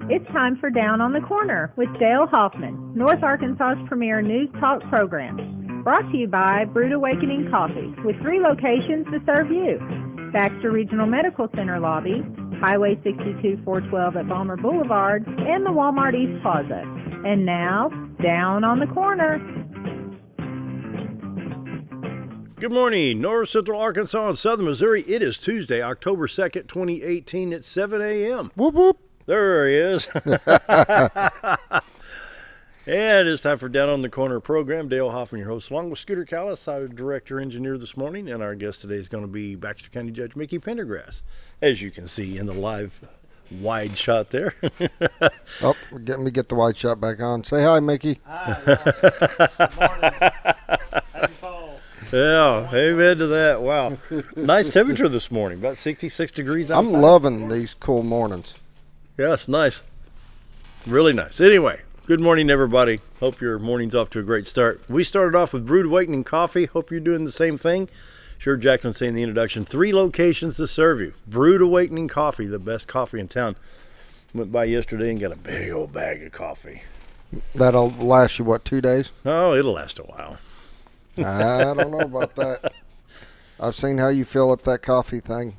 It's time for Down on the Corner with Dale Hoffman, North Arkansas's premier news talk program. Brought to you by Brewed Awakening Coffee, with 3 locations to serve you. Baxter Regional Medical Center lobby, Highway 62 412 at Balmer Boulevard, and the Walmart East Plaza. And now, Down on the Corner. Good morning, North Central Arkansas and Southern Missouri. It is Tuesday, October 2nd, 2018 at 7 a.m. Whoop, whoop. There he is. And it's time for Down on the Corner program. Dale Hoffman, your host, along with Scooter Callis, our director engineer this morning. And our guest today is going to be Baxter County Judge Mickey Pendergrass, as you can see in the live wide shot there. Oh, let me get the wide shot back on. Say hi, Mickey. Hi. Good morning. Happy fall. Yeah, amen to that. Wow. Nice temperature this morning, about 66 degrees outside. I'm loving these cool mornings. Yes, nice. Really nice. Anyway, good morning, everybody. Hope your morning's off to a great start. We started off with Brewed Awakening Coffee. Hope you're doing the same thing. Sure, Jacqueline saying in the introduction, 3 locations to serve you. Brewed Awakening Coffee, the best coffee in town. Went by yesterday and got a big old bag of coffee. That'll last you, what, 2 days? Oh, it'll last a while. I don't know about that. I've seen how you fill up that coffee thing.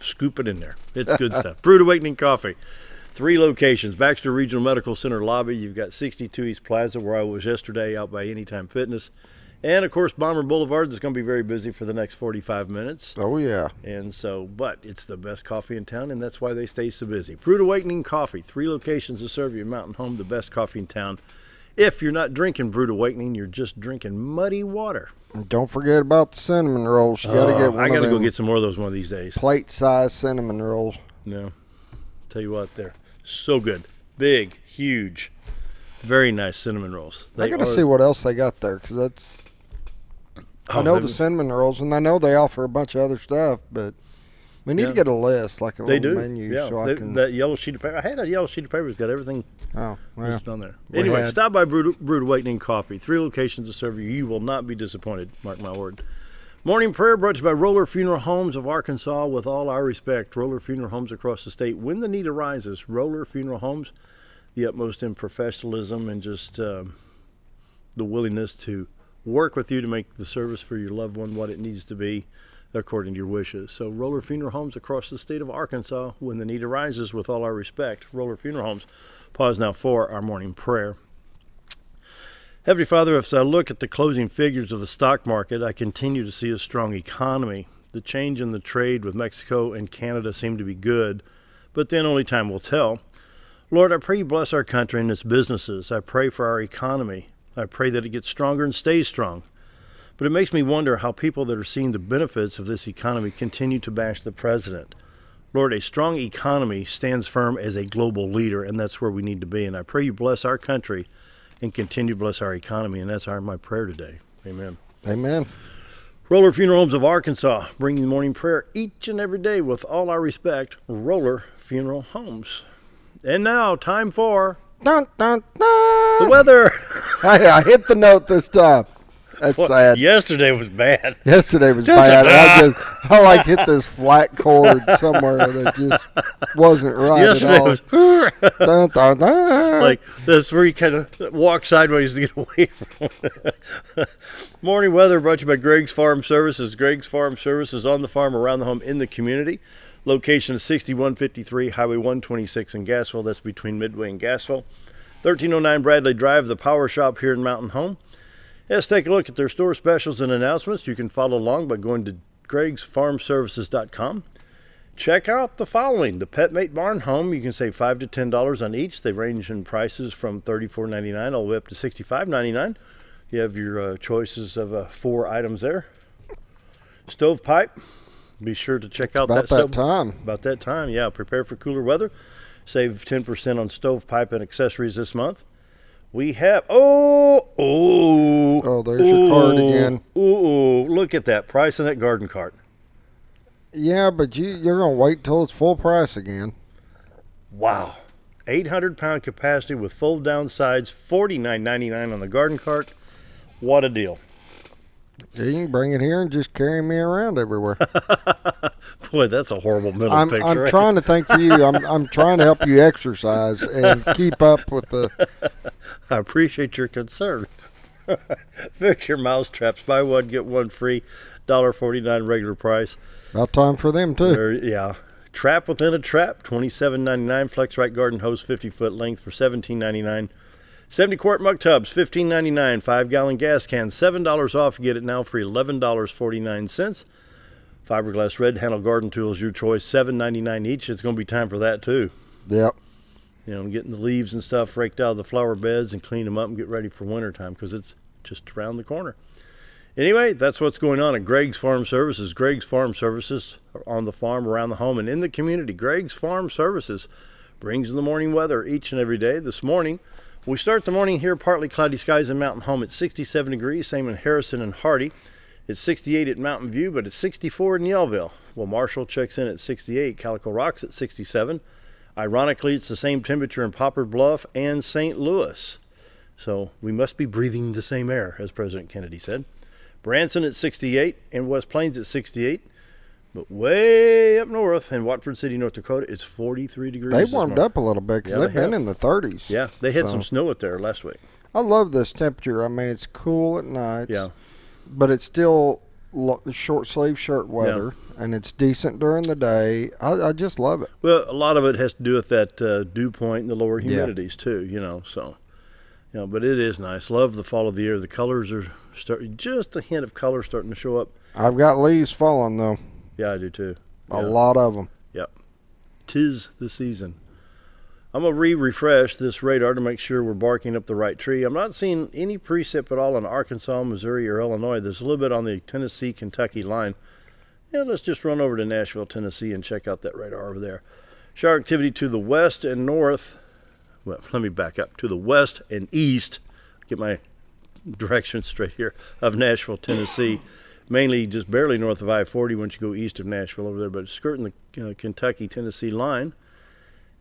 Scoop it in there. It's good stuff. Brewed Awakening Coffee. 3 locations. Baxter Regional Medical Center lobby. You've got 62 East Plaza, where I was yesterday, out by Anytime Fitness. And, of course, Balmer Boulevard is going to be very busy for the next 45 minutes. Oh, yeah. And so, but it's the best coffee in town, and that's why they stay so busy. Brewed Awakening Coffee. 3 locations to serve you. Mountain Home, the best coffee in town. If you're not drinking Brewed Awakening, you're just drinking muddy water. And don't forget about the cinnamon rolls. You got to get one. I got to of go them get some more of those one of these days. plate-sized cinnamon rolls. No. Tell you what, they're so good. Big, huge, very nice cinnamon rolls. I got to see what else they got there, because that's... I know the cinnamon rolls, and I know they offer a bunch of other stuff, but we need to get a list, like a little menu. Yeah, so I can... that yellow sheet of paper. I had a yellow sheet of paper that's got everything listed on there. We Anyway, had- stop by Brewed Awakening Coffee. 3 locations to serve you. You will not be disappointed, mark my word. Morning prayer brought to you by Roller Funeral Homes of Arkansas. With all our respect, Roller Funeral Homes across the state. When the need arises, Roller Funeral Homes, the utmost in professionalism and just the willingness to work with you to make the service for your loved one what it needs to be according to your wishes. So Roller Funeral Homes across the state of Arkansas, when the need arises, with all our respect, Roller Funeral Homes. Pause now for our morning prayer. Heavenly Father, as I look at the closing figures of the stock market, I continue to see a strong economy. The change in the trade with Mexico and Canada seem to be good, but then only time will tell. Lord, I pray you bless our country and its businesses. I pray for our economy. I pray that it gets stronger and stays strong. But it makes me wonder how people that are seeing the benefits of this economy continue to bash the president. Lord, a strong economy stands firm as a global leader, and that's where we need to be. And I pray you bless our country and continue to bless our economy. And that's my prayer today. Amen. Amen. Roller Funeral Homes of Arkansas, bringing morning prayer each and every day with all our respect. Roller Funeral Homes. And now, time for Dun, dun, dun. the weather. I hit the note this time. That's sad. Yesterday was bad. Yesterday was bad. I like hit this flat chord somewhere that just wasn't right Yesterday at all. was Dun, dun, dun. like this, where you kind of walk sideways to get away from it. Morning weather brought to you by Greg's Farm Services. Greg's Farm Services on the farm, around the home, in the community. Location is 6153 Highway 126 in Gassville. That's between Midway and Gassville. 1309 Bradley Drive, the Power Shop here in Mountain Home. Let's take a look at their store specials and announcements. You can follow along by going to gregsfarmservices.com. Check out the following. The PetMate Barn Home. You can save $5 to $10 on each. They range in prices from $34.99 all the way up to $65.99. You have your choices of 4 items there. Stovepipe. Be sure to check out About that time. About that time, yeah. Prepare for cooler weather. Save 10% on stovepipe and accessories this month. We have, there's your card again. Look at that price on that garden cart. Yeah, but you're going to wait till it's full price again. Wow. 800-pound capacity with fold-down sides, $49.99 on the garden cart. What a deal. Yeah, you can bring it here and just carry me around everywhere. Boy, that's a horrible mental picture. I'm trying to think for you. I'm trying to help you exercise and keep up with the. I appreciate your concern. Victor Mousetraps, buy one, get one free, $1.49 regular price. About time for them, too. Yeah. Trap within a trap, $27.99. Flex Right Garden Hose, 50-foot length for $17.99. 70-quart mug tubs, $15.99. 5-gallon gas cans, $7 off. You get it now for $11.49. Fiberglass red handle garden tools, your choice, $7.99 each. It's going to be time for that, too. Yep. You know, getting the leaves and stuff raked out of the flower beds and clean them up and get ready for wintertime because it's just around the corner. Anyway, that's what's going on at Greg's Farm Services. Greg's Farm Services are on the farm, around the home, and in the community. Greg's Farm Services brings the morning weather each and every day. This morning, we start the morning here, partly cloudy skies in Mountain Home at 67 degrees, same in Harrison and Hardy. It's 68 at Mountain View, but it's 64 in Yellville. Well, Marshall checks in at 68, Calico Rock's at 67. Ironically, it's the same temperature in Poplar Bluff and St. Louis. So we must be breathing the same air, as President Kennedy said. Branson at 68 and West Plains at 68. But way up north in Watford City, North Dakota, it's 43 degrees. They warmed up a little bit because they've been in the 30s. Yeah, they had some snow out there last week. I love this temperature. I mean, it's cool at night. Yeah. But it's still short sleeve shirt weather, and it's decent during the day. I just love it. Well, a lot of it has to do with that dew point and the lower humidities too, you know. So, you know, but it is nice. Love the fall of the year. The colors are starting, just a hint of color starting to show up. I've got leaves falling though. Yeah, I do too. A lot of them. Yep. 'Tis the season. I'm going to refresh this radar to make sure we're barking up the right tree. I'm not seeing any precip at all in Arkansas, Missouri, or Illinois. There's a little bit on the Tennessee-Kentucky line. Yeah, let's just run over to Nashville, Tennessee, and check out that radar over there. Shower activity to the west and north. Well, let me back up. To the west and east. Get my direction straight here. Of Nashville, Tennessee. Mainly just barely north of I-40 once you go east of Nashville over there, but skirting the Kentucky-Tennessee line.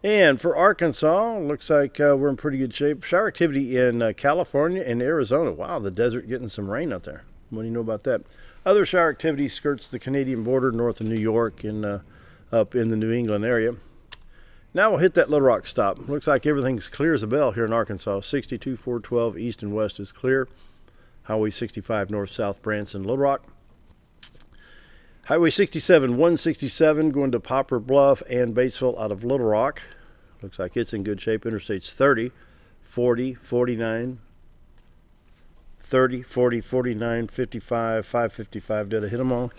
And for Arkansas, looks like we're in pretty good shape. Shower activity in California and Arizona. Wow, the desert getting some rain out there. What do you know about that? Other shower activity skirts the Canadian border north of New York and up in the New England area. Now we'll hit that Little Rock stop. Looks like everything's clear as a bell here in Arkansas. 62, 412 east and west is clear. Highway 65 north-south Branson, Little Rock. Highway 67, 167 going to Poplar Bluff and Batesville out of Little Rock. Looks like it's in good shape. Interstates 30, 40, 49, 30, 40, 49, 55, 555. Did I hit them all?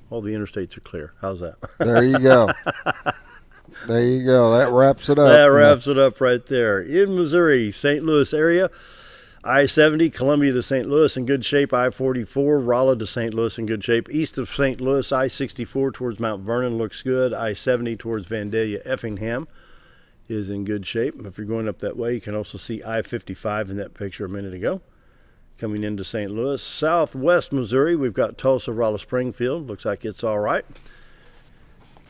All the interstates are clear. How's that? There you go. There you go. That wraps it up. That wraps it up right there. In Missouri, St. Louis area. I-70, Columbia to St. Louis in good shape. I-44, Rolla to St. Louis in good shape. East of St. Louis, I-64 towards Mount Vernon looks good. I-70 towards Vandalia, Effingham is in good shape. If you're going up that way, you can also see I-55 in that picture a minute ago. Coming into St. Louis. Southwest Missouri, we've got Tulsa, Rolla, Springfield. Looks like it's all right.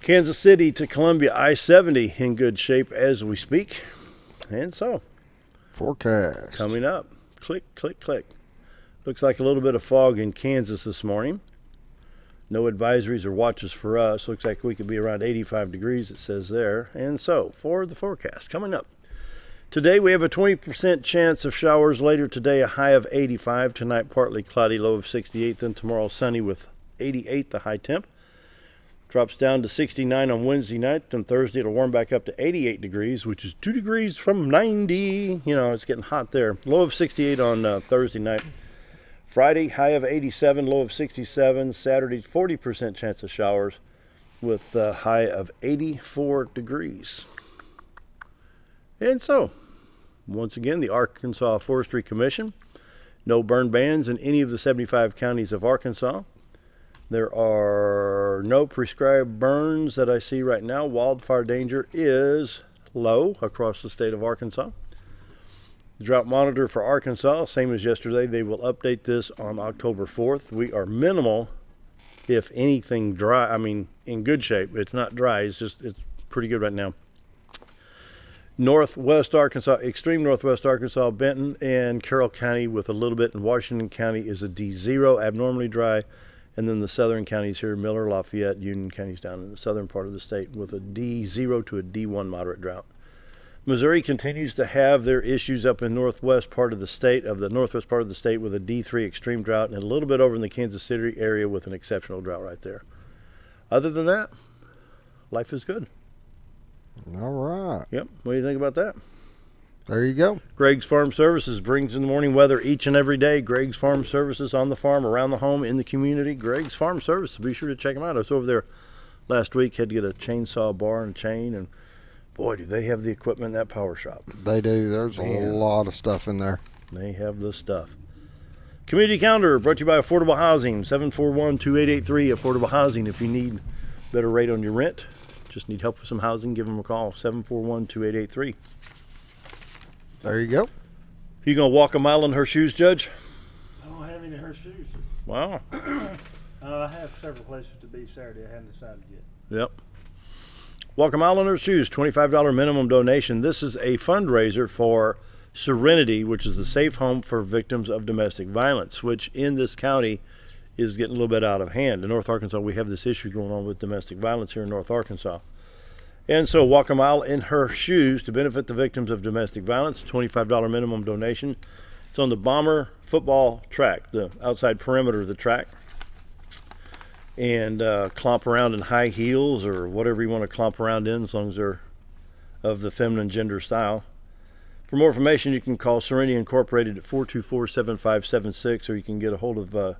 Kansas City to Columbia, I-70 in good shape as we speak. And so, forecast coming up. Click, click, click. Looks like a little bit of fog in Kansas this morning. No advisories or watches for us. Looks like we could be around 85 degrees, it says there. And so, for the forecast, coming up. Today we have a 20% chance of showers. Later today, a high of 85. Tonight, partly cloudy, low of 68. Then tomorrow, sunny with 88, the high temp. Drops down to 69 on Wednesday night. Then Thursday, it'll warm back up to 88 degrees, which is 2 degrees from 90. You know, it's getting hot there. Low of 68 on Thursday night. Friday, high of 87, low of 67. Saturday, 40% chance of showers with a high of 84 degrees. And so, once again, the Arkansas Forestry Commission. No burn bans in any of the 75 counties of Arkansas. There are no prescribed burns that I see right now. Wildfire danger is low across the state of Arkansas. The drought monitor for Arkansas, same as yesterday. They will update this on October 4th. We are minimal, if anything, dry. I mean, in good shape. It's not dry. It's pretty good right now. Northwest Arkansas, extreme northwest Arkansas, Benton and Carroll County with a little bit in Washington County is a D0, abnormally dry. And then the southern counties here, Miller, Lafayette, Union counties down in the southern part of the state with a D0 to a D1 moderate drought. Missouri continues to have their issues up in northwest part of the state, with a D3 extreme drought, and a little bit over in the Kansas City area with an exceptional drought right there. Other than that, life is good. All right. Yep. What do you think about that? There you go. Greg's Farm Services brings in the morning weather each and every day. Greg's Farm Services on the farm, around the home, in the community. Greg's Farm Services. Be sure to check them out. I was over there last week, had to get a chainsaw bar and chain, and boy, do they have the equipment in that power shop. They do. There's a lot of stuff in there. They have the stuff. Community Calendar brought to you by Affordable Housing, 741-2883. Affordable Housing. If you need better rate on your rent, just need help with some housing, give them a call, 741-2883. There you go. You going to walk a mile in her shoes, Judge? I don't have any of her shoes. Wow. I have several places to be Saturday. I haven't decided yet. Yep. Walk a mile in her shoes, $25 minimum donation. This is a fundraiser for Serenity, which is the safe home for victims of domestic violence, which in this county is getting a little bit out of hand. In North Arkansas, we have this issue going on with domestic violence here in North Arkansas. And so walk a mile in her shoes to benefit the victims of domestic violence, $25 minimum donation. It's on the Bomber football track, the outside perimeter of the track. And clomp around in high heels or whatever you want to clomp around in, as long as they're of the feminine gender style. For more information, you can call Serenity Incorporated at 424-7576, or you can get a hold of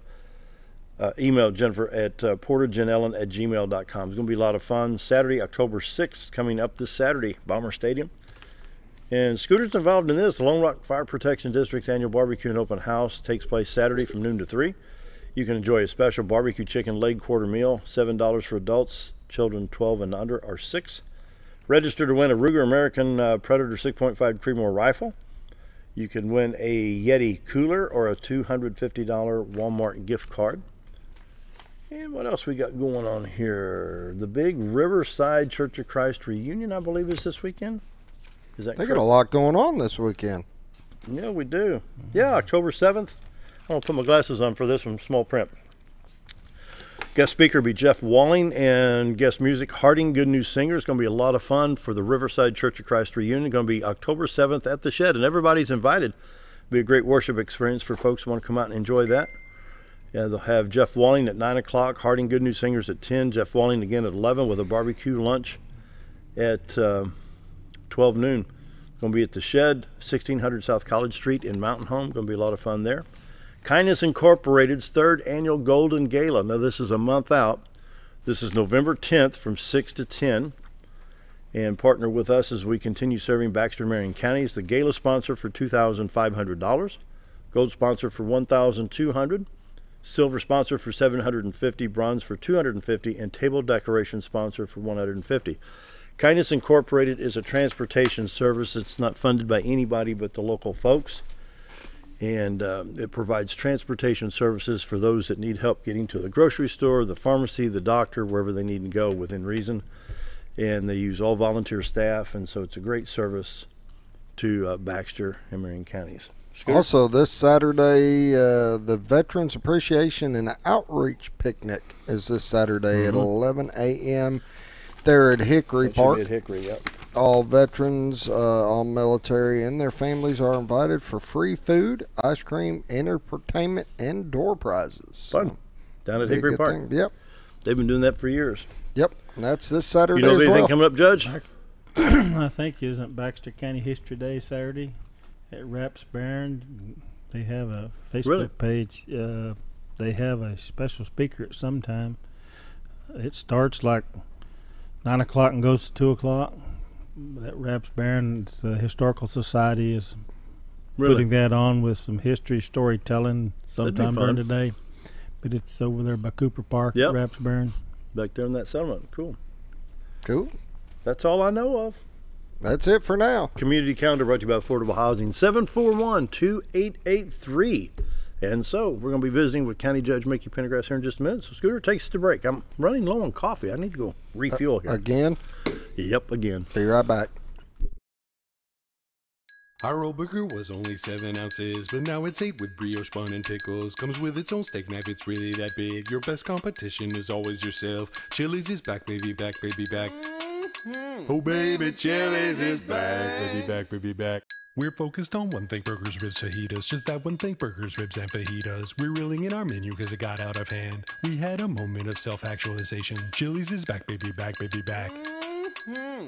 email Jennifer at porterjanellen@gmail.com. It's going to be a lot of fun. Saturday, October 6th, coming up this Saturday, Bomber Stadium. And Scooter's involved in this. The Lone Rock Fire Protection District's annual barbecue and open house takes place Saturday from noon to 3. You can enjoy a special barbecue chicken leg quarter meal, $7 for adults. Children 12 and under are $6. Register to win a Ruger American Predator 6.5 Creedmoor rifle. You can win a Yeti cooler or a $250 Walmart gift card. And what else we got going on here? The big Riverside Church of Christ reunion, I believe, is this weekend. Is that correct? They got a lot going on this weekend. Yeah, we do. Yeah, October 7th. I'm going to put my glasses on for this one, small print. Guest speaker will be Jeff Walling, and guest music, Harding Good News Singer. It's going to be a lot of fun for the Riverside Church of Christ reunion. It's going to be October 7th at the Shed, and everybody's invited. It'll be a great worship experience for folks who want to come out and enjoy that. Yeah, they'll have Jeff Walling at 9 o'clock, Harding Good News Singers at 10, Jeff Walling again at 11 with a barbecue lunch at 12 noon. It's going to be at the Shed, 1600 South College Street in Mountain Home. Going to be a lot of fun there. Kindness Incorporated's third annual Golden Gala. Now, this is a month out. This is November 10th from 6 to 10. And partner with us as we continue serving Baxter and Marion counties. The gala sponsor for $2,500. Gold sponsor for $1,200. Silver sponsor for $750. Bronze for $250. And table decoration sponsor for $150. Kindness Incorporated is a transportation service. It's not funded by anybody but the local folks. And it provides transportation services for those that need help getting to the grocery store, the pharmacy, the doctor, wherever they need to go within reason. And they use all volunteer staff, and so it's a great service to Baxter and Marion counties. Scooter? Also, this Saturday, the Veterans Appreciation and Outreach Picnic is this Saturday at 11 a.m. there at Hickory Park. At Hickory, yep. All veterans, all military, and their families are invited for free food, ice cream, entertainment, and door prizes. Fun. Down at Hickory Park. Thing. Yep. They've been doing that for years. Yep. And that's this Saturday You know as anything well. coming up, Judge? I think isn't Baxter County History Day Saturday at Rapsburn. They have a Facebook page. They have a special speaker at some time. It starts like 9 o'clock and goes to 2 o'clock. That Rapsburn, the Historical Society is putting that on with some history storytelling sometime during the day. But it's over there by Cooper Park at Rapsburn. Back there in that settlement. Cool. Cool. That's all I know of. That's it for now. Community Calendar brought to you by Affordable Housing, 741-2883. And so we're going to be visiting with County Judge Mickey Pendergrass here in just a minute. So Scooter, takes us to break. I'm running low on coffee. I need to go refuel here. Again? Yep, again. Be right back. Our old burger was only 7 ounces, but now it's 8 with brioche bun and pickles. Comes with its own steak knife, it's really that big. Your best competition is always yourself. Chili's is back, baby, back, baby, back. Oh, baby, Chili's is back, baby, back, baby, back. We're focused on one thing, burgers, ribs, fajitas. Just that one thing, burgers, ribs, and fajitas. We're reeling in our menu because it got out of hand. We had a moment of self-actualization. Chili's is back, baby, back, baby, back.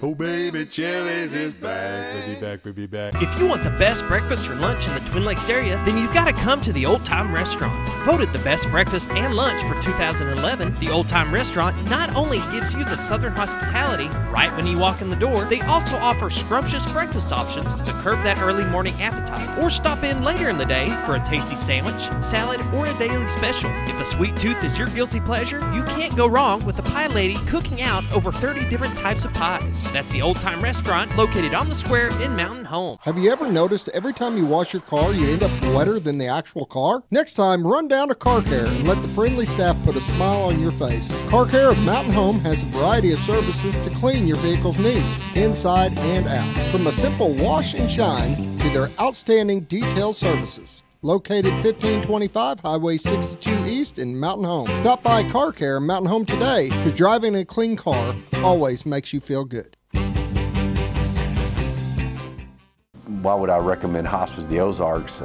Oh, baby, Chili's is back, baby, back, baby, back. If you want the best breakfast or lunch in the Twin Lakes area, then you've got to come to the Old Time Restaurant. Voted the best breakfast and lunch for 2011, the Old Time Restaurant not only gives you the Southern hospitality right when you walk in the door, they also offer scrumptious breakfast options to curb that early morning appetite. Or stop in later in the day for a tasty sandwich, salad, or a daily special. If a sweet tooth is your guilty pleasure, you can't go wrong with the Pie Lady cooking out over 30 different types of pies. That's the Old Time Restaurant located on the square in Mountain Home. Have you ever noticed every time you wash your car, you end up wetter than the actual car? Next time, run down to Car Care and let the friendly staff put a smile on your face. Car Care of Mountain Home has a variety of services to clean your vehicle's needs, inside and out. From a simple wash and shine to their outstanding detailed services. Located 1525 Highway 62 East in Mountain Home. Stop by Car Care Mountain Home today, because driving a clean car always makes you feel good. Why would I recommend Hospice the Ozarks?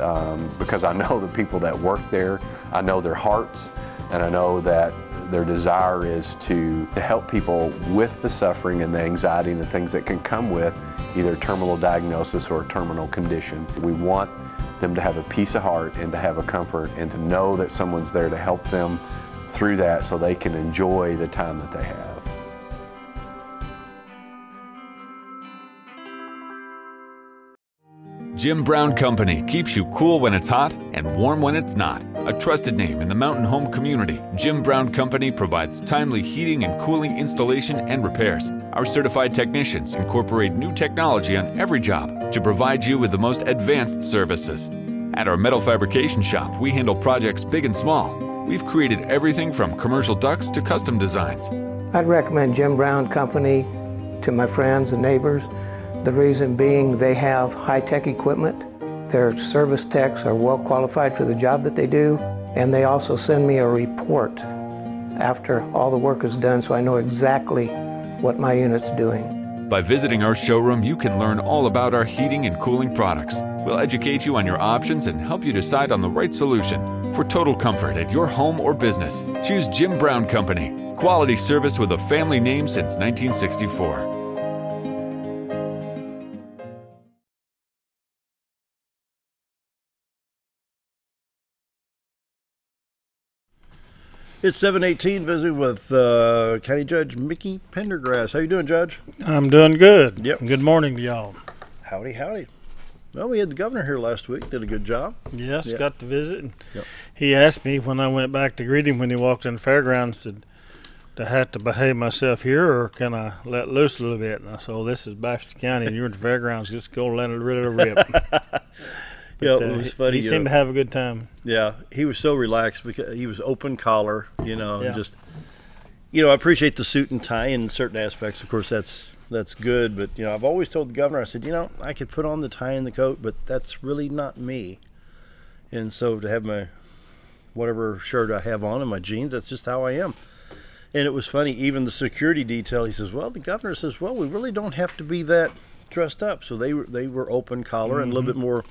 Because I know the people that work there, I know their hearts, and I know that their desire is to help people with the suffering and the anxiety and the things that can come with either terminal diagnosis or a terminal condition. We want them to have a peace of heart and to have a comfort and to know that someone's there to help them through that so they can enjoy the time that they have. Jim Brown Company keeps you cool when it's hot and warm when it's not. A trusted name in the Mountain Home community, Jim Brown Company provides timely heating and cooling installation and repairs. Our certified technicians incorporate new technology on every job to provide you with the most advanced services. At our metal fabrication shop, we handle projects big and small. We've created everything from commercial ducts to custom designs. I'd recommend Jim Brown Company to my friends and neighbors. The reason being they have high-tech equipment. Their service techs are well qualified for the job that they do, and they also send me a report after all the work is done so I know exactly what my unit's doing. By visiting our showroom, you can learn all about our heating and cooling products. We'll educate you on your options and help you decide on the right solution. For total comfort at your home or business, choose Jim Brown Company. Quality service with a family name since 1964. It's 7:18, visiting with County Judge Mickey Pendergrass. How you doing, Judge? I'm doing good. Yep. Good morning to y'all. Howdy, howdy. Well, we had the governor here last week. Did a good job. Yes, yep. Got to visit. And yep. He asked me when I went back to greet him when he walked in the fairgrounds, said, do I have to behave myself here or can I let loose a little bit? And I said, oh, this is Baxter County and you're in the fairgrounds. Just go let it rip. Yeah, it was funny. He seemed to have a good time. Yeah, he was so relaxed because he was open collar, and just, I appreciate the suit and tie in certain aspects. Of course, that's good. But, I've always told the governor, I said, I could put on the tie and the coat, but that's really not me. And so to have my whatever shirt I have on and my jeans, that's just how I am. And it was funny, even the security detail, he says, well, the governor says, well, we really don't have to be that dressed up. So they were open collar and a little bit more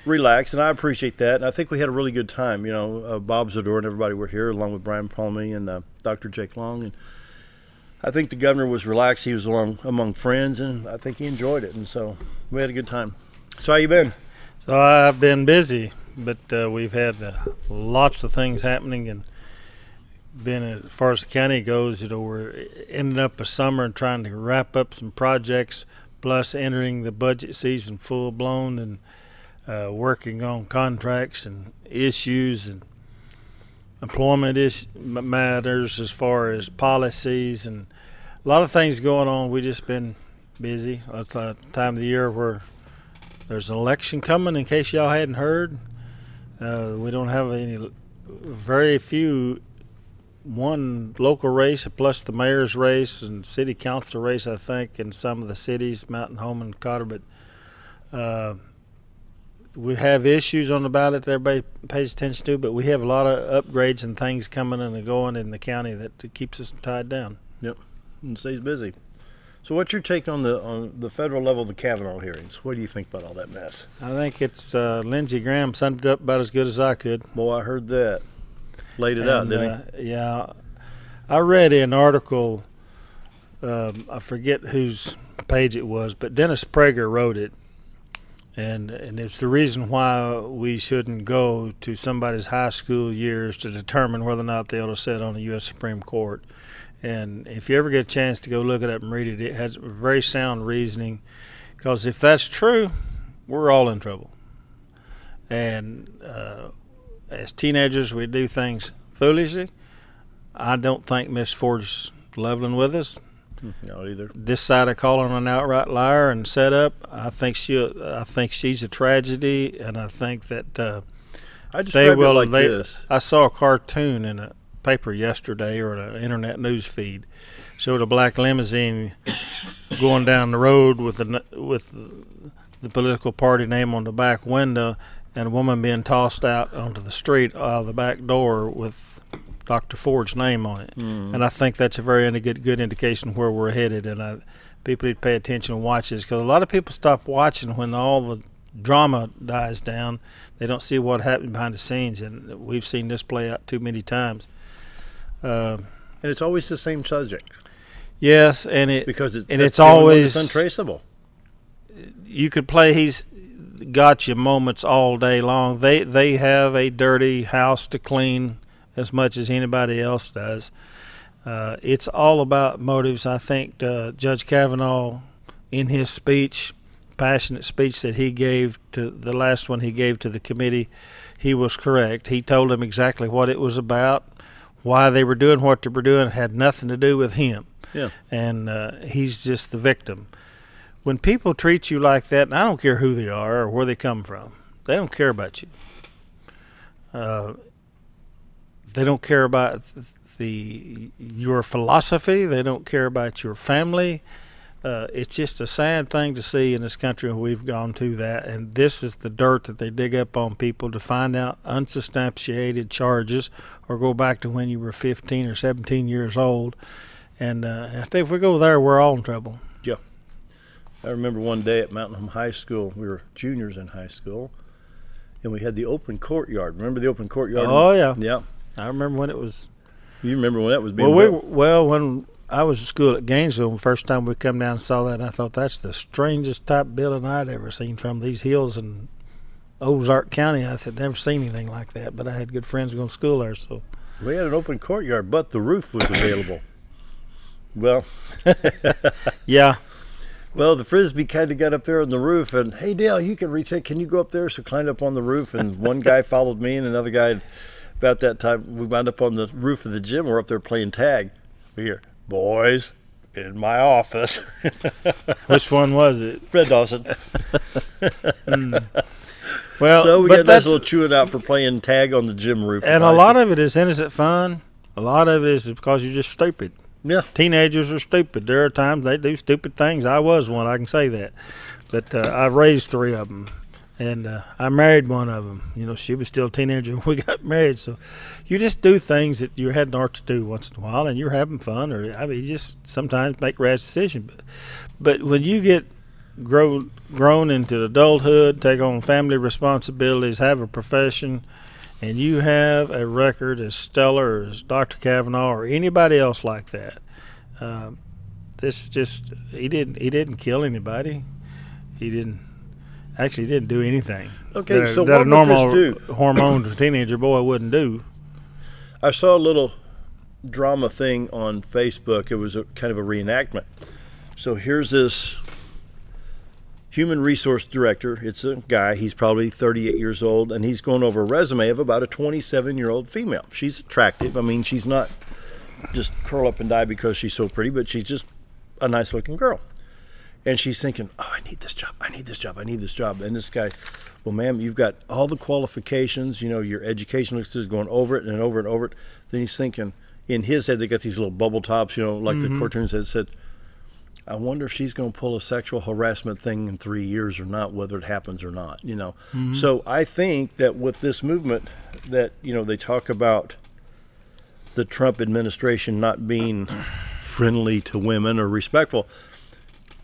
relaxed, and I appreciate that. And I think we had a really good time. Bob Zador and everybody were here, along with Brian Palmy and Dr. Jake Long. And I think the governor was relaxed. He was among friends, and I think he enjoyed it. And so we had a good time. So how you been? So I've been busy, but we've had lots of things happening, and been as far as the county goes, we're ending up a summer and trying to wrap up some projects, plus entering the budget season full blown and working on contracts and issues and employment matters as far as policies and a lot of things going on. We just been busy. It's a time of the year where there's an election coming, in case y'all hadn't heard. We don't have very few, one local race plus the mayor's race and city council race, I think, in some of the cities, Mountain Home and Cotter, but We have issues on the ballot that everybody pays attention to, but we have a lot of upgrades and things coming and going in the county that keeps us tied down. Yep, and stays busy. So what's your take on the federal level of the Kavanaugh hearings? What do you think about all that mess? I think it's Lindsey Graham summed it up about as good as I could. Boy, I heard that. Laid it out, didn't he? Yeah. I read an article, I forget whose page it was, but Dennis Prager wrote it. And it's the reason why we shouldn't go to somebody's high school years to determine whether or not they ought to sit on the U.S. Supreme Court. And if you ever get a chance to go look it up and read it, it has very sound reasoning. Because if that's true, we're all in trouble. And as teenagers, we do things foolishly. I don't think Miss Ford's leveling with us. No, either. This side of calling an outright liar and set up, I think she's a tragedy, and I think that I describe it like this. I saw a cartoon in a paper yesterday, or an internet news feed, showed a black limousine going down the road with the political party name on the back window, and a woman being tossed out onto the street out of the back door with Dr. Ford's name on it. And I think that's a very good indication where we're headed, and people need to pay attention and watch this, because a lot of people stop watching when all the drama dies down. They don't see what happened behind the scenes, and we've seen this play out too many times. And it's always the same subject. Yes, because it's always untraceable. You could play he's gotcha moments all day long. They have a dirty house to clean as much as anybody else does. It's all about motives. I think Judge Kavanaugh, in his speech, passionate speech that he gave to the last one he gave to the committee, he was correct. He told them exactly what it was about, why they were doing what they were doing. It had nothing to do with him. Yeah. And he's just the victim. When people treat you like that, and I don't care who they are or where they come from, they don't care about you. They don't care about your philosophy. They don't care about your family. It's just a sad thing to see in this country when we've gone to that. And this is the dirt that they dig up on people to find out unsubstantiated charges, or go back to when you were 15 or 17 years old. And I think if we go there, we're all in trouble. Yeah. I remember one day at Mountain Home High School, we were juniors in high school, and we had the open courtyard. Remember the open courtyard? Oh, yeah. Yeah. I remember when it was. You remember when that was being built? When I was at school at Gainesville, the first time we come down and saw that, I thought that's the strangest type building I'd ever seen from these hills in Ozark County. I said, never seen anything like that, but I had good friends going to school there. So we had an open courtyard, but the roof was available. Well, yeah. Well, the Frisbee kind of got up there on the roof, and, hey, Dale, you can retake. Can you go up there? So climbed up on the roof, and one guy followed me, and another guy. About that time, we wound up on the roof of the gym. We're up there playing tag. We hear, boys, in my office. Which one was it? Fred Dawson. Well, so we got a nice little chewing out for playing tag on the gym roof. And a lot of it is innocent fun. A lot of it is because you're just stupid. Yeah. Teenagers are stupid. There are times they do stupid things. I was one, I can say that. But I've raised 3 of them. And I married one of them. You know, she was still a teenager when we got married. So you just do things that you hadn't ought to do once in a while, and you're having fun. Or I mean, you just sometimes make rash decisions. But when you get grown into adulthood, take on family responsibilities, have a profession, and you have a record as stellar as Dr. Kavanaugh or anybody else like that, this just he didn't kill anybody. He didn't do anything. Okay, so that what a normal would this do? hormone teenager boy wouldn't do. I saw a little drama thing on Facebook. It was kind of a reenactment. So here's this human resource director. It's a guy. He's probably 38 years old, and he's going over a resume of about a 27-year-old female. She's attractive. I mean, she's not just curl up and die because she's so pretty, but she's just a nice-looking girl. And she's thinking, oh, I need this job, I need this job, I need this job. And this guy, well, ma'am, you've got all the qualifications, you know, your education looks good, going over it and over and over it. Then he's thinking, in his head, they got these little bubble tops, you know, like the cartoons that said, I wonder if she's going to pull a sexual harassment thing in 3 years or not, whether it happens or not, you know. Mm-hmm. So I think that with this movement that, you know, they talk about the Trump administration not being friendly to women or respectful,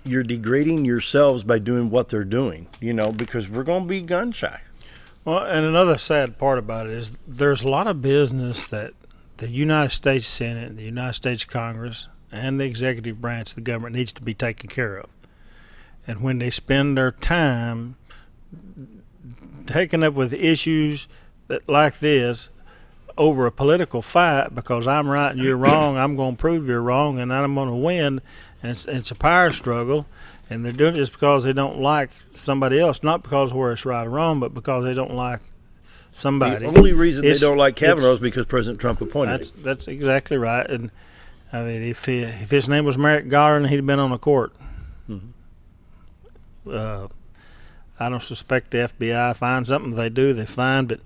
you're degrading yourselves by doing what they're doing, you know, because we're going to be gun shy. Well, and another sad part about it is there's a lot of business that the United States Senate, the United States Congress, and the executive branch of the government needs to be taken care of. And when they spend their time taking up with issues that like this over a political fight because I'm right and you're wrong, I'm going to prove you're wrong, and I'm going to win, and it's a power struggle, and they're doing it just because they don't like somebody else, not because where it's right or wrong, but because they don't like somebody. The only reason they don't like Kavanaugh is because President Trump appointed him. That's exactly right. And I mean, if his name was Merrick Garland, he'd have been on the court. Mm-hmm. I don't suspect the FBI finds something. They do, they find. But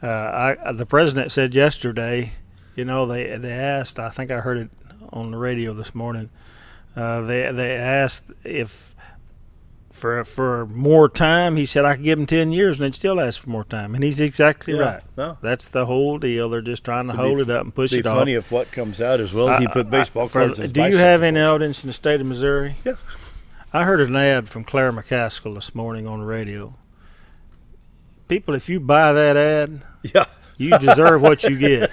the president said yesterday, you know, they asked. I think I heard it on the radio this morning. They asked if for more time. He said I could give him 10 years, and they'd still ask for more time. And he's exactly right. No. That's the whole deal. They're just trying to hold it up and push it off. It'd be funny if what comes out as well. He put baseball cards in his Do you have any audience in the state of Missouri? Yeah. I heard an ad from Claire McCaskill this morning on the radio. People, if you buy that ad, you deserve what you get.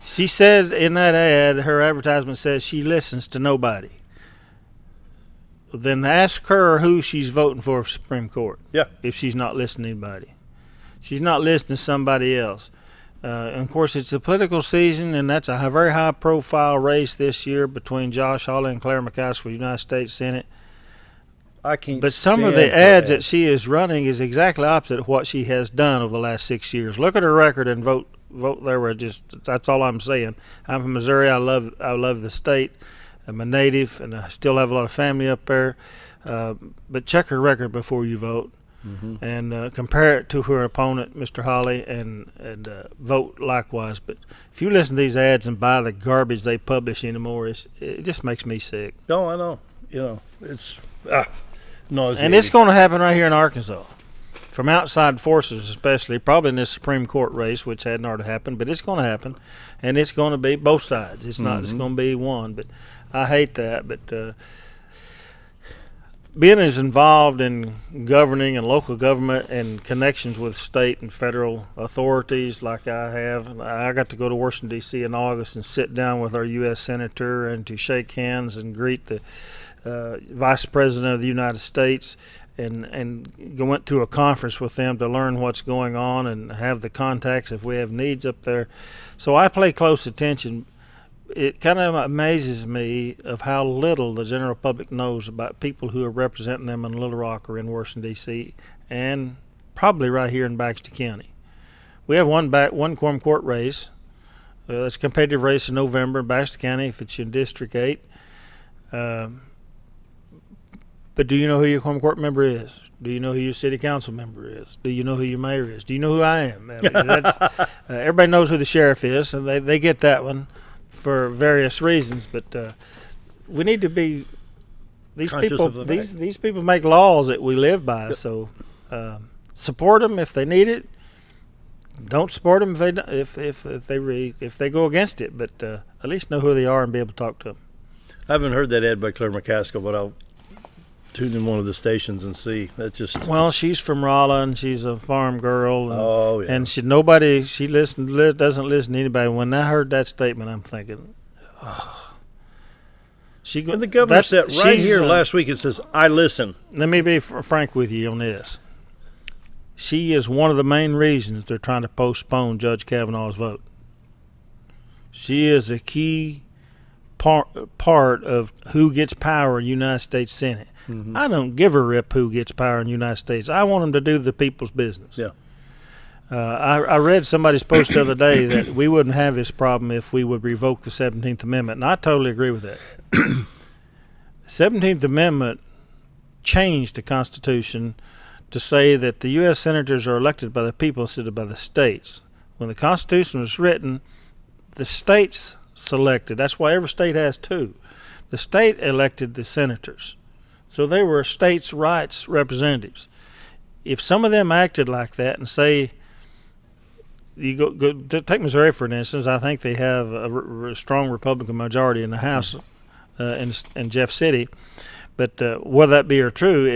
She says in that ad, her advertisement says she listens to nobody. Then ask her who she's voting for Supreme Court. Yeah. If she's not listening to anybody. She's not listening to somebody else. And of course, it's a political season, and that's a very high-profile race this year between Josh Hawley and Claire McCaskill for the United States Senate. But some of the ads that she is running is exactly opposite of what she has done over the last 6 years. Look at her record and vote there. That's all I'm saying. I'm from Missouri. I love the state. I'm a native, and I still have a lot of family up there. But check her record before you vote. Mm-hmm. And compare it to her opponent, Mr. Hawley, and vote likewise. But if you listen to these ads and buy the garbage they publish anymore, it just makes me sick. No, I know. You know, it's nauseating. And it's going to happen right here in Arkansas. From outside forces especially, probably in this Supreme Court race, which hadn't already happened, but it's going to happen. And it's going to be both sides. It's not just going to be one. But I hate that. But being as involved in governing and local government and connections with state and federal authorities like I have, I got to go to Washington, D.C. in August and sit down with our U.S. Senator and to shake hands and greet the Vice President of the United States and went to a conference with them to learn what's going on and have the contacts if we have needs up there. So I pay close attention. It kind of amazes me of how little the general public knows about people who are representing them in Little Rock or in Washington, D.C., and probably right here in Baxter County. We have one quorum court race. It's a competitive race in November in Baxter County if it's in District 8. But do you know who your quorum court member is? Do you know who your city council member is? Do you know who your mayor is? Do you know who I am? I mean, everybody knows who the sheriff is, and they get that one for various reasons, but we need to be these people make laws that we live by. Yep. So support them if they need it. Don't support them if they go against it. But at least know who they are and be able to talk to them. I haven't heard that ad by Claire McCaskill, but I'll tune in one of the stations and see. That's just she's from Rolla and she's a farm girl. And, and she doesn't listen to anybody. When I heard that statement, I'm thinking, and the governor said right here last week, it says, I listen. Let me be frank with you on this. She is one of the main reasons they're trying to postpone Judge Kavanaugh's vote. She is a key part of who gets power in the United States Senate. Mm-hmm. I don't give a rip who gets power in the United States. I want them to do the people's business. Yeah. I read somebody's post the other day that we wouldn't have this problem if we would revoke the 17th Amendment, and I totally agree with that. The 17th Amendment changed the Constitution to say that the U.S. Senators are elected by the people instead of by the states. When the Constitution was written, the states selected. That's why every state has two. The state elected the senators, so they were states' rights representatives. If some of them acted like that and say, you go take Missouri for instance, I think they have a strong Republican majority in the House in Jeff City, but whether that be or true,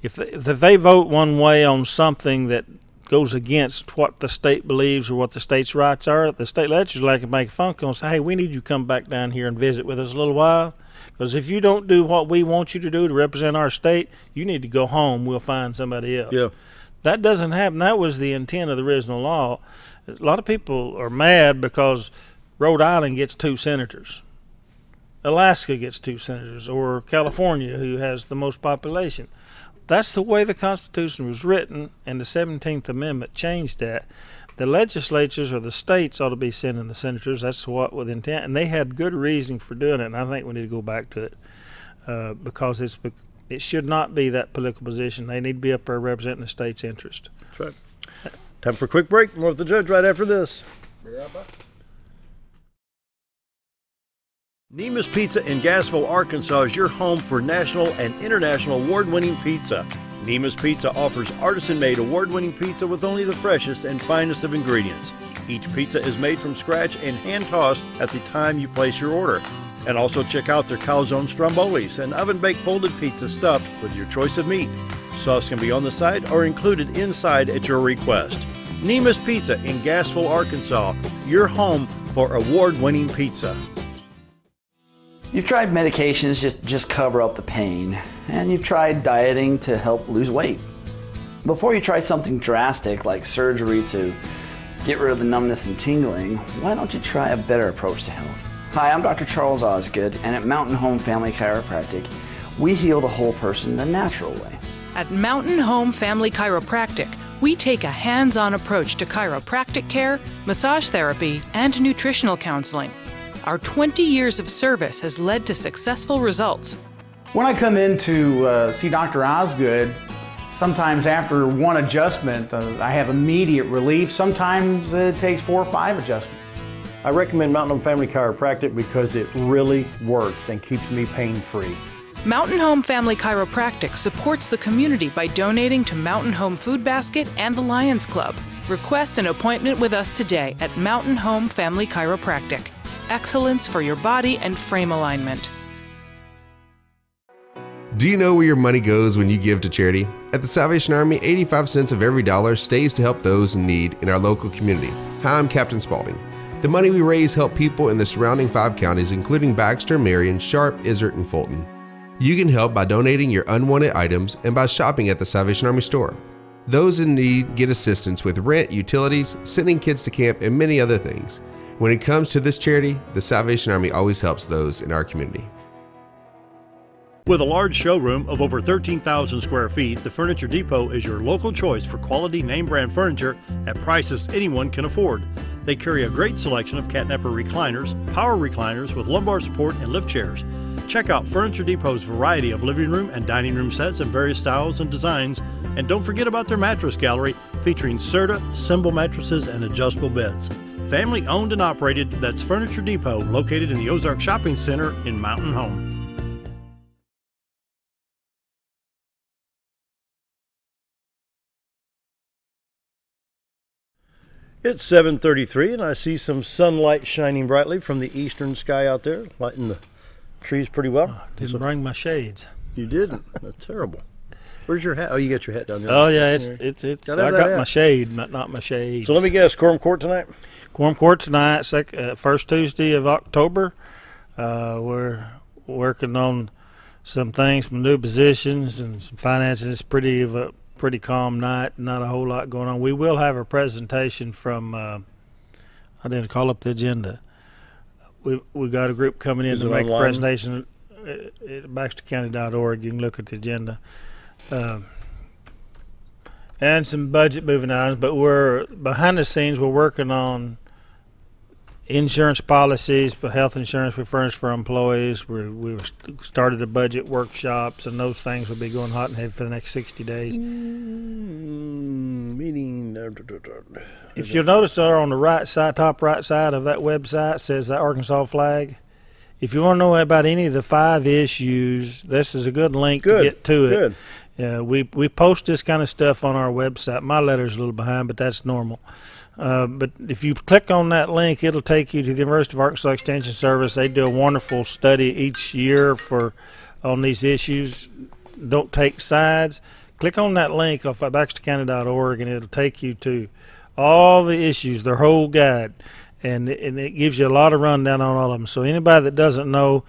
if they vote one way on something that goes against what the state believes or what the state's rights are, the state legislature can make a phone call and say, hey, we need you to come back down here and visit with us a little while, because if you don't do what we want you to do to represent our state, you need to go home. We'll find somebody else. Yeah. That doesn't happen. That was the intent of the original law. A lot of people are mad because Rhode Island gets 2 senators. Alaska gets 2 senators, or California, who has the most population. That's the way the Constitution was written, and the 17th Amendment changed that. The legislatures or the states ought to be sending the senators. That's what with intent, and they had good reason for doing it, and I think we need to go back to it because it should not be that political position. They need to be up there representing the state's interest. That's right. Time for a quick break. More with the judge right after this. Nemus Pizza in Gassville, Arkansas is your home for national and international award-winning pizza. Nemus Pizza offers artisan-made award-winning pizza with only the freshest and finest of ingredients. Each pizza is made from scratch and hand-tossed at the time you place your order. And also check out their calzone strombolis, an oven-baked folded pizza stuffed with your choice of meat. Sauce can be on the side or included inside at your request. Nemus Pizza in Gassville, Arkansas, your home for award-winning pizza. You've tried medications just cover up the pain, and you've tried dieting to help lose weight. Before you try something drastic like surgery to get rid of the numbness and tingling, why don't you try a better approach to health? Hi, I'm Dr. Charles Osgood, and at Mountain Home Family Chiropractic, we heal the whole person the natural way. At Mountain Home Family Chiropractic, we take a hands-on approach to chiropractic care, massage therapy, and nutritional counseling. Our 20 years of service has led to successful results. When I come in to see Dr. Osgood, sometimes after one adjustment, I have immediate relief. Sometimes it takes 4 or 5 adjustments. I recommend Mountain Home Family Chiropractic because it really works and keeps me pain-free. Mountain Home Family Chiropractic supports the community by donating to Mountain Home Food Basket and the Lions Club. Request an appointment with us today at Mountain Home Family Chiropractic. Excellence for your body and frame alignment. Do you know where your money goes when you give to charity? At the Salvation Army, 85 cents of every dollar stays to help those in need in our local community. Hi, I'm Captain Spaulding. The money we raise help people in the surrounding 5 counties, including Baxter, Marion, Sharp, Izzard, and Fulton. You can help by donating your unwanted items and by shopping at the Salvation Army store. Those in need get assistance with rent, utilities, sending kids to camp, and many other things. When it comes to this charity, the Salvation Army always helps those in our community. With a large showroom of over 13,000 square feet, the Furniture Depot is your local choice for quality name brand furniture at prices anyone can afford. They carry a great selection of catnapper recliners, power recliners with lumbar support and lift chairs. Check out Furniture Depot's variety of living room and dining room sets in various styles and designs. And don't forget about their mattress gallery featuring Serta, Symbol mattresses, and adjustable beds. Family owned and operated, that's Furniture Depot, located in the Ozark Shopping Center in Mountain Home. It's 7:33 and I see some sunlight shining brightly from the eastern sky out there, lighting the trees pretty well. Didn't bring my shades. You didn't? That's terrible. Where's your hat? Oh, you got your hat down there. Oh yeah, it's. I got my shade, not my shades. So let me guess, Quorum Court tonight? Quorum Court tonight, first Tuesday of October. We're working on some things, some new positions, and some finances. It's pretty calm night. Not a whole lot going on. We will have a presentation from. I didn't call up the agenda. We got a group coming in to make a presentation at BaxterCounty.org. You can look at the agenda. And some budget moving items, but we're behind the scenes. We're working on insurance policies, but health insurance we furnish for employees. We started the budget workshops, and those things will be going hot and heavy for the next 60 days. Meeting. If you'll notice, there on the right side, top right side of that website says the Arkansas flag. if you want to know about any of the 5 issues, this is a good link to get to it. Good. We post this kind of stuff on our website. My letter's a little behind, but that's normal. But if you click on that link, it'll take you to the University of Arkansas Extension Service. They do a wonderful study each year on these issues. Don't take sides. Click on that link off at baxtercounty.org, and it'll take you to all the issues, their whole guide. And it gives you a lot of rundown on all of them. So anybody that doesn't know,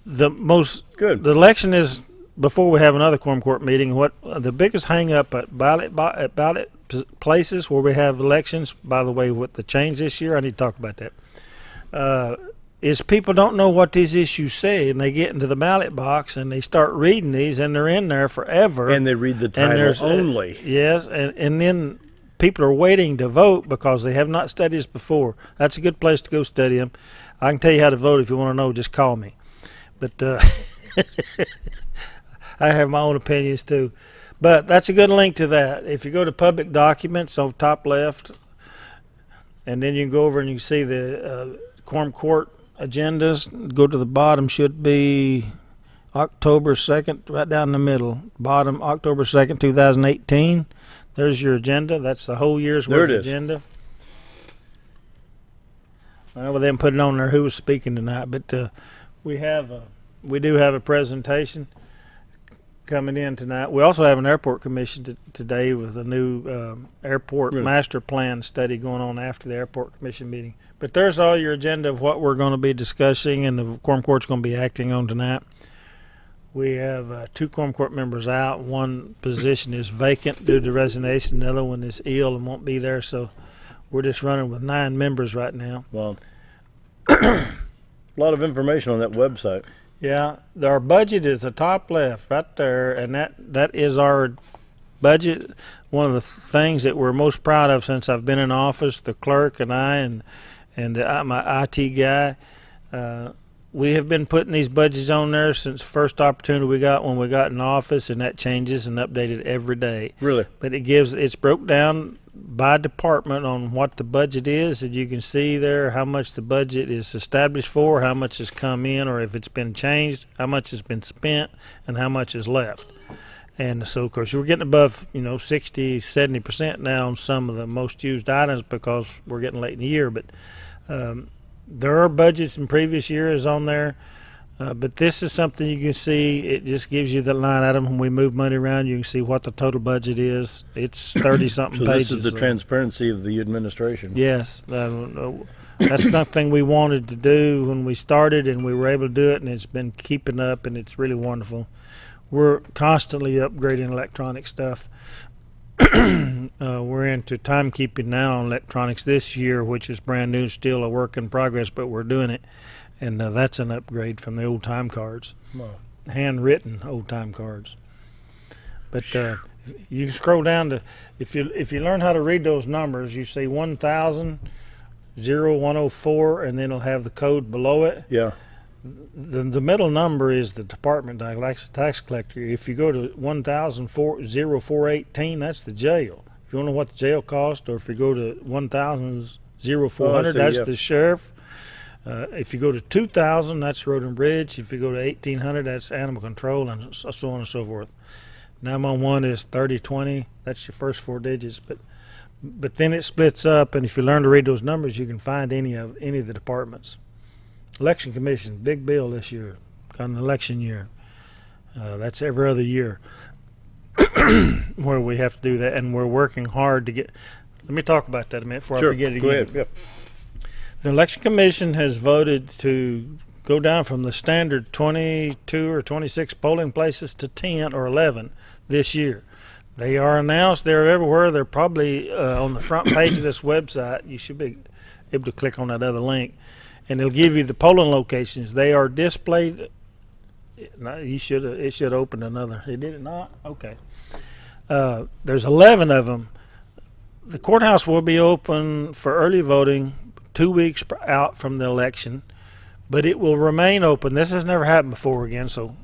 the election is before we have another quorum court meeting. What the biggest hang up at ballot places where we have elections, by the way, with the change this year, I need to talk about that, is people don't know what these issues say, and they get into the ballot box and they start reading these, and they're in there forever. And they read the title only. Yes, and then people are waiting to vote because they have not studied this before. That's a good place to go study them. I can tell you how to vote if you want to know. Just call me. But I have my own opinions too. But that's a good link to that. If you go to public documents on top left, and then you can go over and you can see the quorum court agendas. Go to the bottom, should be October 2nd, right down the middle. Bottom, October 2nd, 2018. There's your agenda. That's the whole year's worth of agenda. Well, they didn't put it on there who was speaking tonight, but we do have a presentation coming in tonight. We also have an airport commission today with a new airport master plan study going on after the airport commission meeting. But there's all your agenda of what we're going to be discussing and the quorum court's going to be acting on tonight. We have 2 quorum court members out. One position is vacant due to resignation. The other one is ill and won't be there. So we're just running with 9 members right now. Wow. A lot of information on that website. Yeah, our budget is the top left right there, and that is our budget. One of the things that we're most proud of since I've been in office, the clerk and I and my IT guy, we have been putting these budgets on there since the first opportunity we got when we got in office, and that changes and updated every day. Really? But it's broke down by department on what the budget is, and you can see there how much the budget is established for, how much has come in, or if it's been changed, how much has been spent, and how much is left. And so, of course, we're getting above 60, 70% now on some of the most used items because we're getting late in the year. But there are budgets in previous years on there, but this is something you can see. It just gives you the line item. When we move money around, you can see what the total budget is. It's 30-something pages. So this is the transparency of the administration. Yes. That's something we wanted to do when we started, and we were able to do it, and it's been keeping up, and it's really wonderful. We're constantly upgrading electronic stuff. We're into timekeeping now on electronics this year, which is brand new, still a work in progress, but we're doing it. And that's an upgrade from the old time cards. Wow. Handwritten old time cards. But you can scroll down to, if you learn how to read those numbers, you see 1,000, 0104, and then it'll have the code below it. Yeah. The middle number is the department tax collector. If you go to 1,0418, that's the jail. If you want to know what the jail costs, or if you go to 1,00400, that's the sheriff. If you go to 2,000, that's road and bridge. If you go to 1,800, that's animal control, and so on and so forth. 911 is 3020. That's your first 4 digits, but then it splits up, and if you learn to read those numbers, you can find any of the departments. Election Commission, big bill this year, got an election year. That's every other year where we have to do that, and we're working hard to get. Let me talk about that a minute before I forget it again. Go ahead. Yep. The Election Commission has voted to go down from the standard 22 or 26 polling places to 10 or 11 this year. They are announced. They're everywhere. They're probably on the front page of this website. You should be able to click on that other link, and it'll give you the polling locations. They are displayed. It should open another. It did it not? Okay. There's 11 of them. The courthouse will be open for early voting 2 weeks out from the election, but it will remain open. This has never happened before again, so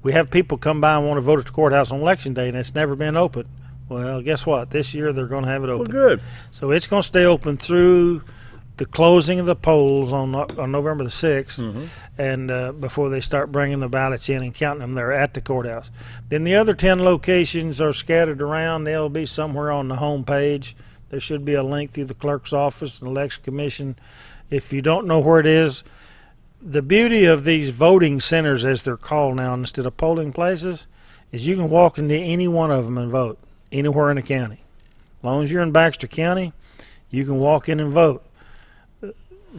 we have people come by and want to vote at the courthouse on election day, and it's never been open. Well, guess what? This year they're going to have it open. Well, good. So it's going to stay open through the closing of the polls on November the 6th, and before they start bringing the ballots in and counting them, they're at the courthouse. Then the other 10 locations are scattered around. They'll be somewhere on the home page. There should be a link through the clerk's office and election commission. If you don't know where it is, the beauty of these voting centers, as they're called now, instead of polling places, is you can walk into any one of them and vote anywhere in the county. As long as you're in Baxter County, you can walk in and vote.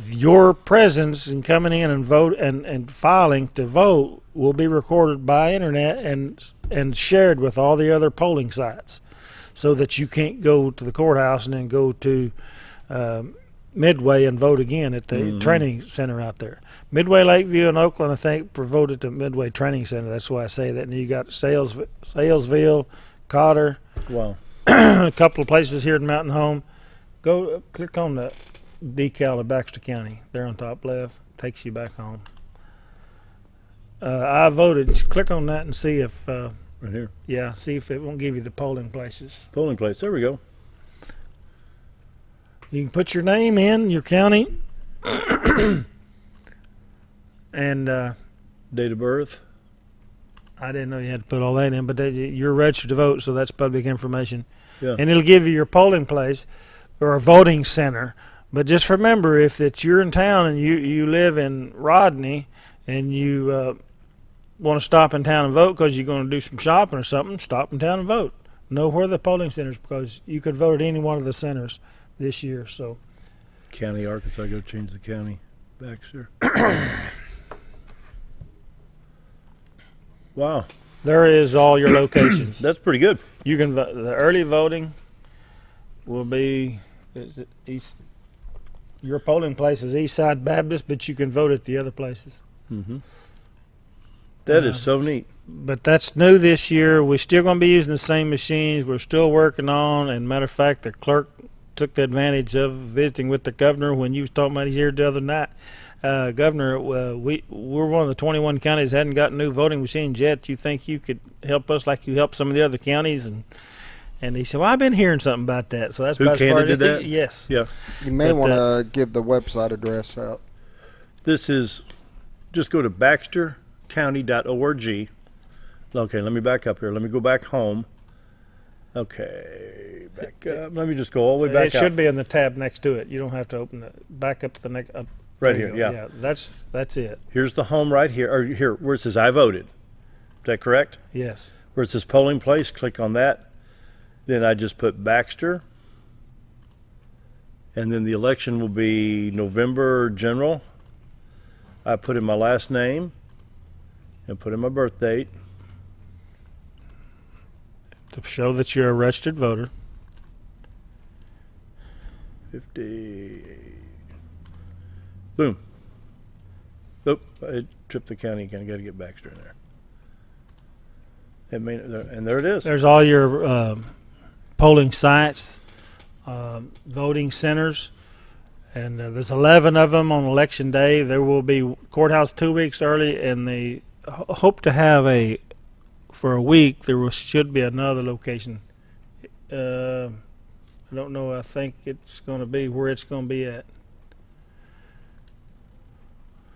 Your presence in coming in and vote and filing to vote will be recorded by internet and shared with all the other polling sites, so that you can't go to the courthouse and then go to Midway and vote again at the training center out there. Midway, Lakeview, and Oakland, I think, vote at the Midway Training Center. That's why I say that. And you got Salesville, Cotter, wow, a couple of places here in Mountain Home. Go click on the decal of Baxter County there on top left, takes you back home. I voted. Click on that and see if right here, yeah, see if it won't give you the polling places. Polling place, there we go. You can put your name in, your county, and date of birth. I didn't know you had to put all that in, but you're registered to vote, so that's public information. Yeah. And it'll give you your polling place or a voting center. But just remember, if you're in town and you live in Rodney and you want to stop in town and vote because you're going to do some shopping or something, stop in town and vote. Know where the polling centers, because you could vote at any one of the centers this year. So, County, Arkansas, go change the county. Baxter. Wow. There is all your locations. That's pretty good. You can vote. The early voting will be your polling place is Eastside Baptist, but you can vote at the other places. That is so neat. But that's new this year. We're still going to be using the same machines. We're still working on, and matter of fact, the clerk took the advantage of visiting with the governor when you was talking about here the other night. Governor, we're one of the 21 counties that hadn't got new voting machines yet. You think you could help us like you helped some of the other counties? And he said, well, I've been hearing something about that. So that's Who about as far did that? Yes. Yeah. You may want to give the website address out. This is, just go to baxtercounty.org. Okay, let me back up here. Let me go back home. Okay, back up. Let me just go all the way back up. It should be in the tab next to it. You don't have to open it. Back up to the next. Right here, yeah. That's it. Here's the home right here, or here, where it says I voted. Is that correct? Yes. Where it says polling place, click on that. Then I just put Baxter. And then the election will be November general. I put in my last name and put in my birth date. To show that you're a registered voter. 50. Boom. Oop, it tripped the county again. Got to get Baxter in there. And there it is. There's all your polling sites, voting centers, and there's 11 of them on election day. There will be courthouse 2 weeks early, and they hope to have for a week. Should be another location. I don't know. I think it's going to be where it's going to be at.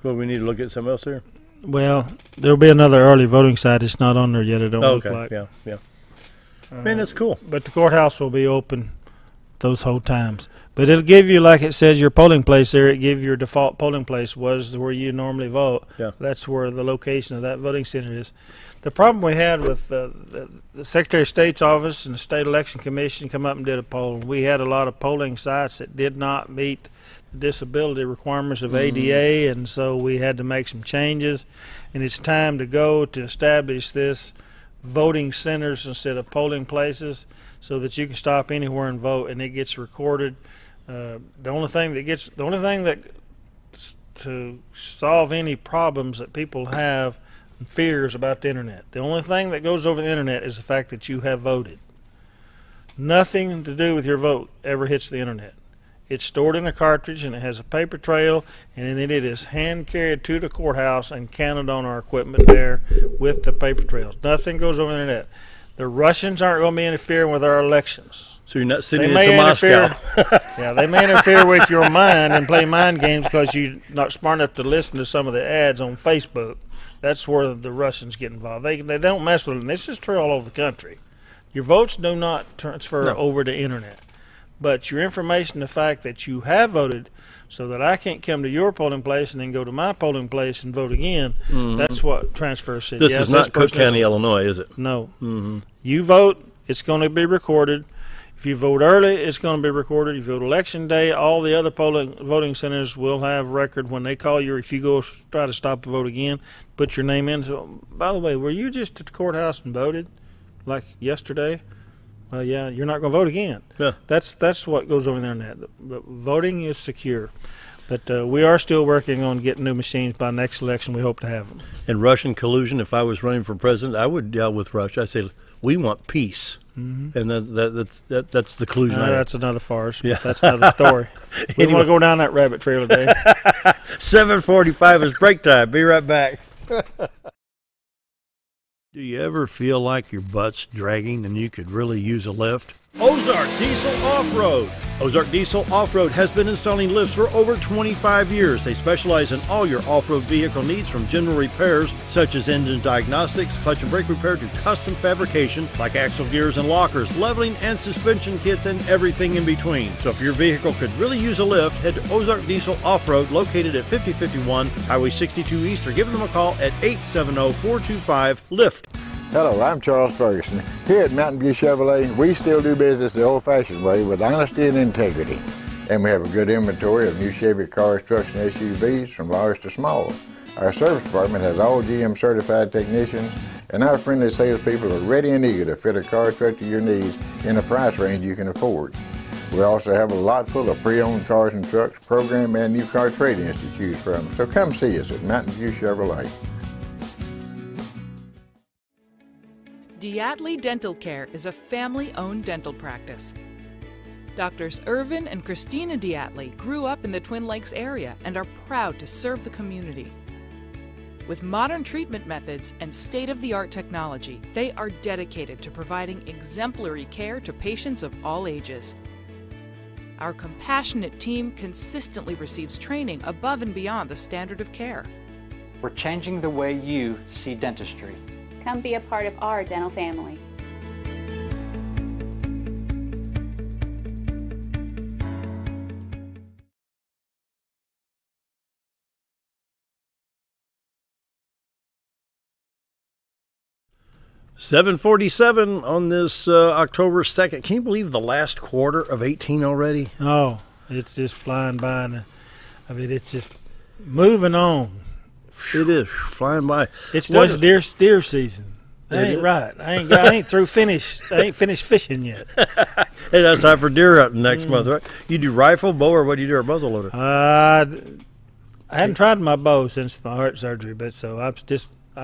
Well, we need to look at something else here. Well, there'll be another early voting site. It's not on there yet. It don't look like. Yeah. Man, that's cool. But the courthouse will be open those whole times. But it'll give you, like it says, your polling place there. It give your default polling place was where you normally vote. Yeah. That's where the location of that voting center is. The problem we had with the Secretary of State's office and the State Election Commission come up and did a poll. We had a lot of polling sites that did not meet the disability requirements of ADA, and so we had to make some changes. And it's time to go to establish this voting centers instead of polling places, so that you can stop anywhere and vote, and it gets recorded. The only thing that to solve any problems that people have and fears about the internet, the only thing that goes over the internet is the fact that you have voted. Nothing to do with your vote ever hits the internet. It's stored in a cartridge, and it has a paper trail, and then it is hand carried to the courthouse and counted on our equipment there with the paper trails. Nothing goes over the internet. The Russians aren't going to be interfering with our elections. So you're not sending it to Moscow. Yeah, they may interfere with your mind and play mind games because you're not smart enough to listen to some of the ads on Facebook. That's where the Russians get involved. They don't mess with them. This is true all over the country. Your votes do not transfer over the internet. But your information, the fact that you have voted, so that I can't come to your polling place and then go to my polling place and vote again, that's what transfer says. This is not Cook County, Illinois, is it? No. You vote, it's going to be recorded. If you vote early, it's going to be recorded. If you vote election day, all the other voting centers will have record when they call you. If you go try to stop the vote again, put your name in. So, by the way, were you just at the courthouse and voted like yesterday? Well, yeah, you're not going to vote again. Yeah. That's what goes over the internet. The voting is secure. But we are still working on getting new machines. By next election, we hope to have them. And Russian collusion, if I was running for president, I would deal with Russia. I say, we want peace. And that's the collusion. That's another farce. Yeah. That's another story. We don't want to go down that rabbit trail today. 7:45 is break time. Be right back. Do you ever feel like your butt's dragging and you could really use a lift? Ozark Diesel Off-Road. Ozark Diesel Off-Road has been installing lifts for over 25 years. They specialize in all your off-road vehicle needs, from general repairs such as engine diagnostics, clutch and brake repair, to custom fabrication like axle gears and lockers, leveling and suspension kits, and everything in between. So if your vehicle could really use a lift, head to Ozark Diesel Off-Road, located at 5051 Highway 62 East, or give them a call at 870-425-LIFT. Hello, I'm Charles Ferguson. Here at Mountain View Chevrolet, we still do business the old-fashioned way with honesty and integrity. And we have a good inventory of new Chevy cars, trucks, and SUVs from large to small. Our service department has all GM certified technicians, and our friendly salespeople are ready and eager to fit a car truck to your needs in a price range you can afford. We also have a lot full of pre-owned cars and trucks, program and new car trade-ins to choose from. So come see us at Mountain View Chevrolet. Diatley Dental Care is a family-owned dental practice. Doctors Irvin and Christina Diatley grew up in the Twin Lakes area and are proud to serve the community. With modern treatment methods and state-of-the-art technology, they are dedicated to providing exemplary care to patients of all ages. Our compassionate team consistently receives training above and beyond the standard of care. We're changing the way you see dentistry. Come be a part of our dental family. $7:47 on this October 2nd. Can you believe the last quarter of 18 already? Oh, it's just flying by. And, I mean, it's just moving on. It is flying by. It's starting deer season. That ain't right. I ain't finished fishing yet. Hey, that's time for deer hunting next month, right? You do rifle, bow, or what do you do, or muzzle loader? I hadn't tried my bow since my heart surgery, but so I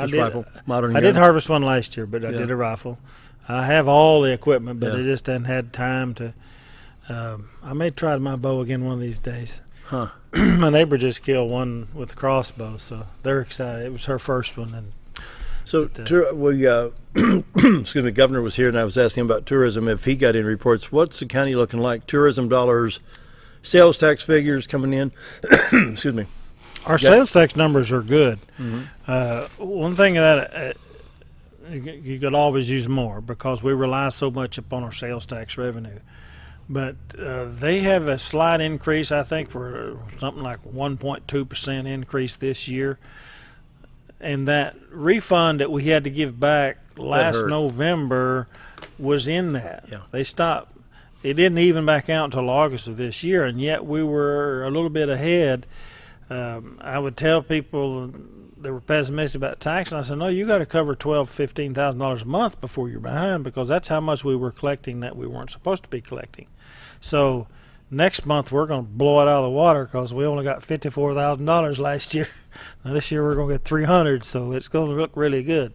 did rifle, modern. I did harvest one last year, but I did a rifle. I have all the equipment, but I just hadn't had time to. I may try my bow again one of these days. Huh. My neighbor just killed one with a crossbow, so they're excited. It was her first one, and so excuse me, Governor was here, and I was asking him about tourism. If he got any reports, what's the county looking like? Tourism dollars, sales tax figures coming in. Excuse me. Our sales tax numbers are good. One thing that you could always use more because we rely so much upon our sales tax revenue. But they have a slight increase. I think we're something like 1.2% increase this year. And that refund that we had to give back last November was in that. Yeah. They stopped. It didn't even back out until August of this year, and yet we were a little bit ahead. I would tell people they were pessimistic about tax, and I said, no, you got to cover $12,000, $15,000 a month before you're behind, because that's how much we were collecting that we weren't supposed to be collecting. So next month we're going to blow it out of the water because we only got $54,000 last year. Now this year we're going to get $300,000, so it's going to look really good.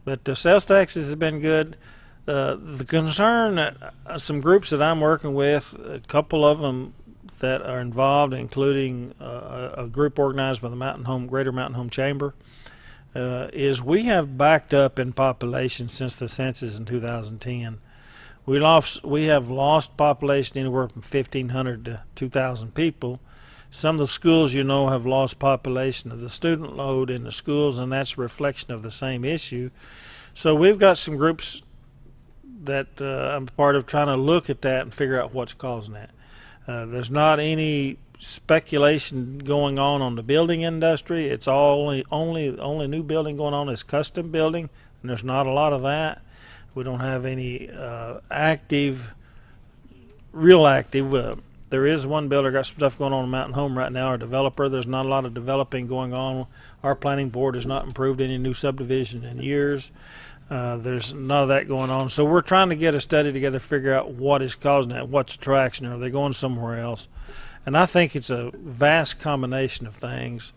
But the sales taxes have been good. The concern that some groups that I'm working with, a couple of them that are involved, including a group organized by the Greater Mountain Home Chamber, is we have backed up in population since the census in 2010. We have lost population anywhere from 1,500 to 2,000 people. Some of the schools, have lost population of the student load in the schools, and that's a reflection of the same issue. So we've got some groups that I'm part of trying to look at that and figure out what's causing that. There's not any speculation going on the building industry. It's only new building going on is custom building, and there's not a lot of that. We don't have any real active. There is one builder got some stuff going on in Mountain Home right now, our developer. There's not a lot of developing going on. Our planning board has not improved any new subdivision in years. There's none of that going on. So we're trying to get a study together to figure out what is causing that, what's the traction, are they going somewhere else? And I think it's a vast combination of things.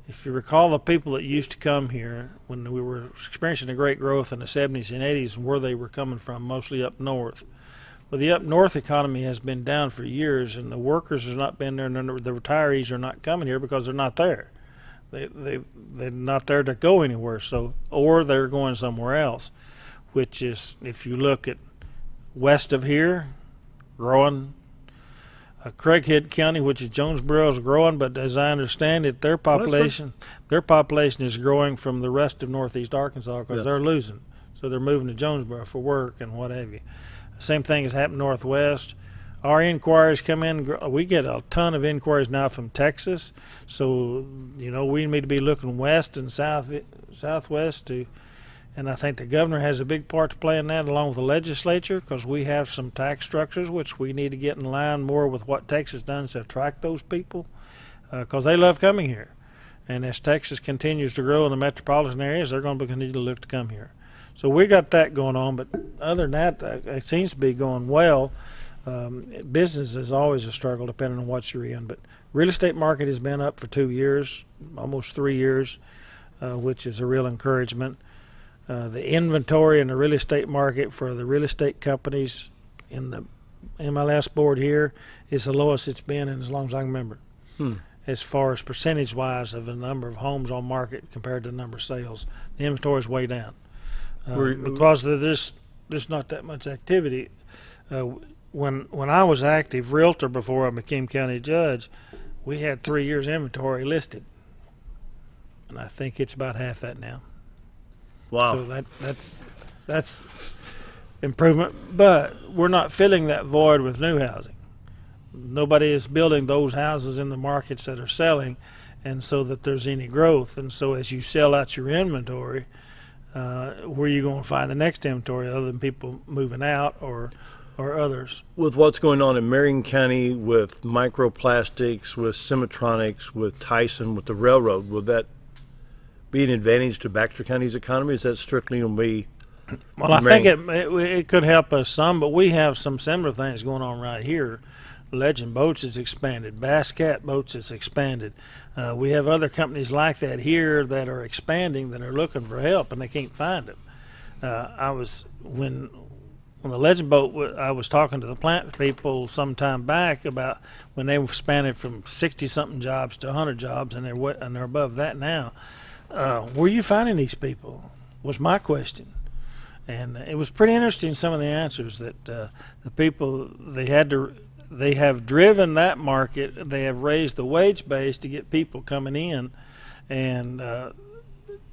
If you recall the people that used to come here when we were experiencing the great growth in the 70s and 80s and where they were coming from, mostly up north. Well, the up north economy has been down for years, and the workers has not been there, and the retirees are not coming here because they're not there. They're not there to go anywhere, or they're going somewhere else, which is, if you look at west of here, growing. Craighead County, which is Jonesboro, is growing, but as I understand it, their population is growing from the rest of northeast Arkansas because they're losing. So they're moving to Jonesboro for work and what have you. Same thing has happened northwest. Our inquiries come in. We get a ton of inquiries now from Texas. So, we need to be looking west and southwest to. And I think the governor has a big part to play in that, along with the legislature, because we have some tax structures which we need to get in line more with what Texas does to attract those people, because they love coming here. And as Texas continues to grow in the metropolitan areas, they're going to continue to look to come here. So we got that going on, but other than that, it seems to be going well. Business is always a struggle depending on what you're in, but real estate market has been up for 2 years, almost 3 years, which is a real encouragement. The inventory in the real estate market for the real estate companies in the MLS board here is the lowest it's been in as long as I can remember, as far as percentage-wise of the number of homes on market compared to the number of sales. The inventory is way down because there's not that much activity. When I was active realtor before I became county judge, we had 3 years inventory listed, and I think it's about half that now. Wow. So that's improvement, but we're not filling that void with new housing. Nobody is building those houses in the markets that are selling, and so that there's any growth. And so as you sell out your inventory, where are you going to find the next inventory other than people moving out or others? With what's going on in Marion County with microplastics, with Semitronics, with Tyson, with the railroad, will that be an advantage to Baxter County's economy? Is that strictly going to be? Well, I think it could help us some, but we have some similar things going on right here. Legend Boats has expanded. Bass Cat Boats has expanded. We have other companies like that here that are expanding, that are looking for help, and they can't find them. When the Legend Boat, I was talking to the plant people some time back about when they expanded from 60-something jobs to 100 jobs, and they're above that now. Where are you finding these people was my question. And it was pretty interesting, some of the answers that the people, they have driven that market. They have raised the wage base to get people coming in and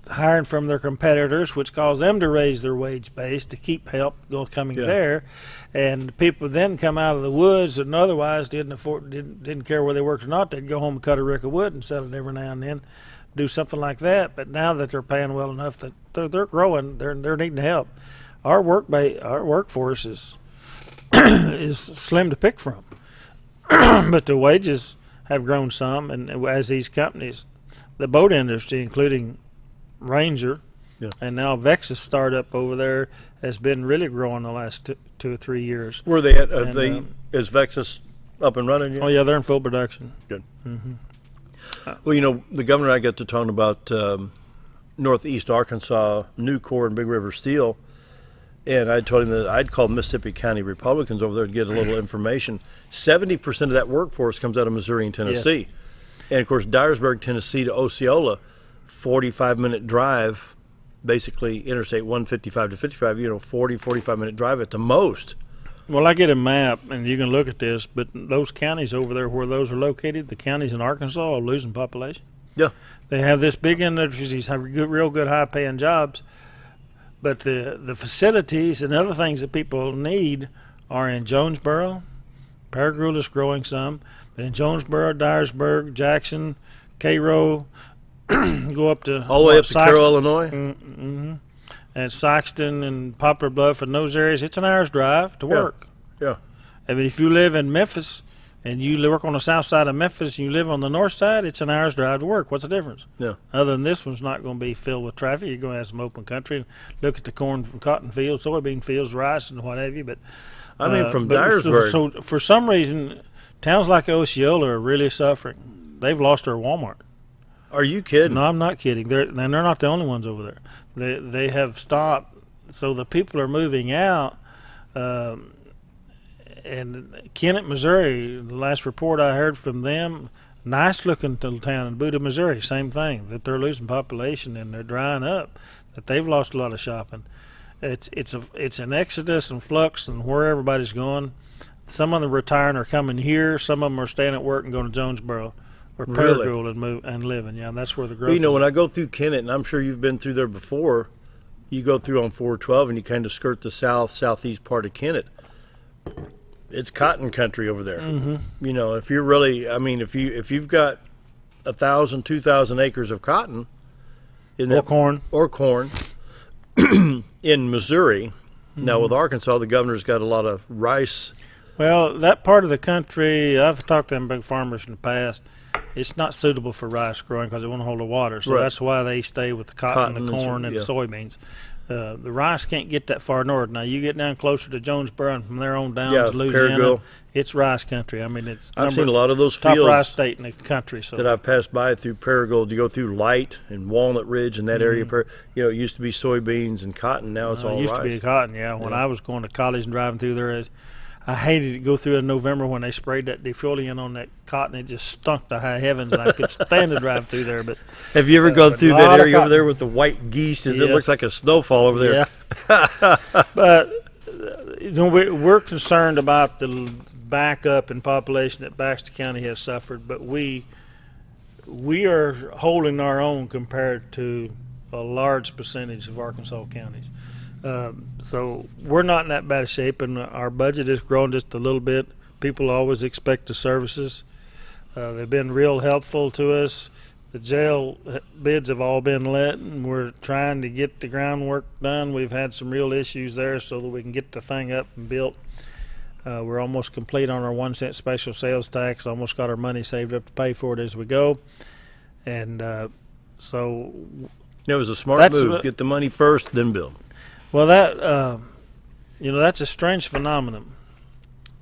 hiring from their competitors, which caused them to raise their wage base to keep help coming there. And people then come out of the woods and otherwise didn't care where they worked or not. They'd go home and cut a rick of wood and sell it every now and then, do something like that. But now that they're paying well enough that they're growing, they're needing help. Our workforce is slim to pick from, but the wages have grown some, and as these companies, the boat industry, including Ranger, and now Vexus startup over there, has been really growing the last 2 or 3 years. Where are they at? Is Vexus up and running yet? Oh yeah, they're in full production. Good. Well, the governor and I got to talking about Northeast Arkansas, Nucor, and Big River Steel, and I told him that I'd call Mississippi County Republicans over there to get a little information. 70% of that workforce comes out of Missouri and Tennessee. Yes. And, of course, Dyersburg, Tennessee to Osceola, 45-minute drive, basically Interstate 155 to 55, 40, 45-minute drive at the most. Well, I get a map, and you can look at this, but those counties over there where those are located, the counties in Arkansas are losing population. Yeah. They have this big industries, have real good high-paying jobs, but the facilities and other things that people need are in Jonesboro. Paragould is growing some, but in Jonesboro, Dyersburg, Jackson, Cairo, go up to all the way up to Carroll, Illinois. Mm-hmm. And Saxton and Poplar Bluff and those areas, it's an hour's drive to work. Yeah. I mean, if you live in Memphis and you work on the south side of Memphis and you live on the north side, it's an hour's drive to work. What's the difference? Yeah. Other than this one's not going to be filled with traffic. You're going to have some open country and look at the corn from cotton fields, soybean fields, rice, and what have you. But I mean, from Dyersburg. So for some reason, towns like Osceola are really suffering. They've lost their Walmart. Are you kidding? No, I'm not kidding. They're not the only ones over there. They have stopped, so the people are moving out. And Kennett, Missouri, the last report I heard from them, nice-looking little town in Buda, Missouri, same thing, that they're losing population and they're drying up, that they've lost a lot of shopping. It's an exodus and flux and where everybody's going. Some of them retiring are coming here. Some of them are staying at work and going to Jonesboro. Or Paragould and living, yeah, and that's where the growth is. When I go through Kennett, and I'm sure you've been through there before, you go through on 412 and you kind of skirt the southeast part of Kennett. It's cotton country over there. Mm-hmm. If you're really, if you've got 1,000, 2,000 acres of cotton, corn in Missouri. Mm-hmm. Now with Arkansas, the governor's got a lot of rice. Well, that part of the country, I've talked to them big farmers in the past. It's not suitable for rice growing because it won't hold the water. So that's why they stay with the cotton the corn, and the soybeans. The rice can't get that far north. Now, you get down closer to Jonesboro and from there on down to Louisiana, Paragould. It's rice country. I mean, I've seen a lot of those top fields rice state in the country. So that I've passed by through Paragould. You go through Light and Walnut Ridge and that area. It used to be soybeans and cotton. Now it's all rice. It used to be cotton, yeah. When I was going to college and driving through there, I hated to go through in November when they sprayed that defoliant on that cotton. It just stunk to high heavens, and I could stand to drive through there. But have you ever gone through that area over there with the white geese? Yes. It looks like a snowfall over there. Yeah. But we're concerned about the backup in population that Baxter County has suffered, but we are holding our own compared to a large percentage of Arkansas counties. So we're not in that bad a shape, and our budget has grown just a little bit. People always expect the services. They've been real helpful to us. The jail bids have all been let, and we're trying to get the groundwork done. We've had some real issues there so that we can get the thing up and built. We're almost complete on our 1 cent special sales tax, almost got our money saved up to pay for it as we go. And so it was a smart move. Get the money first, then build. Well, that's a strange phenomenon.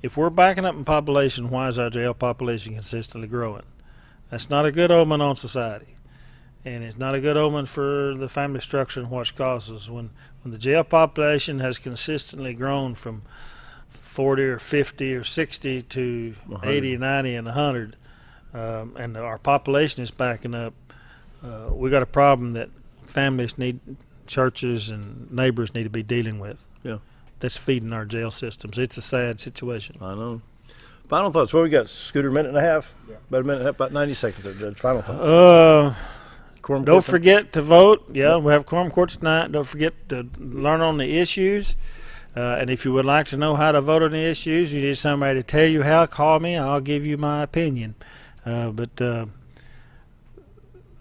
If we're backing up in population, why is our jail population consistently growing? That's not a good omen on society, and it's not a good omen for the family structure and what causes. When the jail population has consistently grown from 40 or 50 or 60 to 100. 80, 90, and 100, and our population is backing up, we got a problem that families need. Churches and neighbors need to be dealing with. Yeah, that's feeding our jail systems. It's a sad situation. I know. Final thoughts. What we got? Scooter, minute and a half. Yeah. About a minute and a half. About 90 seconds. Final thoughts. Don't forget to vote. Yeah, we have quorum court tonight. Don't forget to learn on the issues. And if you would like to know how to vote on the issues, you need somebody to tell you how. Call me. I'll give you my opinion. But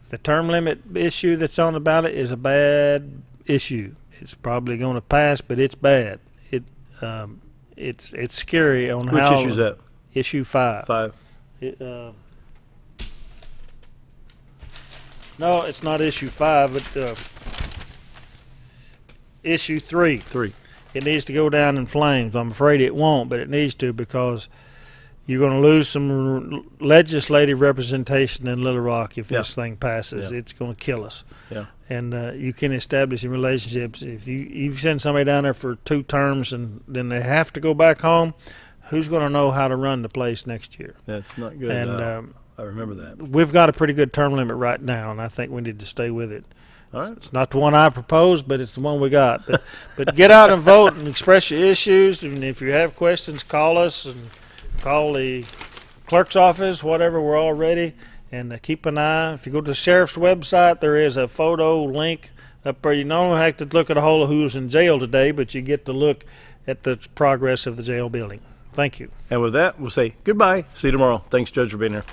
the term limit issue that's on the ballot is a bad issue. It's probably going to pass, but it's bad. It's scary on Which how. Which issue is that? Issue 5. 5. No, it's not issue 5, but issue 3. 3. It needs to go down in flames. I'm afraid it won't, but it needs to because you're going to lose some legislative representation in Little Rock if this thing passes. Yeah. It's going to kill us. Yeah. And you can establish some relationships. If you send somebody down there for 2 terms and then they have to go back home, who's going to know how to run the place next year? That's not good. And I remember that. We've got a pretty good term limit right now, and I think we need to stay with it. All right. It's not the one I proposed, but it's the one we got. But get out and vote and express your issues. And if you have questions, call us and call the clerk's office, whatever. We're all ready. And keep an eye. If you go to the sheriff's website, there is a photo link up there. You not only have to look at a whole of who's in jail today, but you get to look at the progress of the jail building. Thank you. And with that, we'll say goodbye. See you tomorrow. Thanks, Judge, for being here.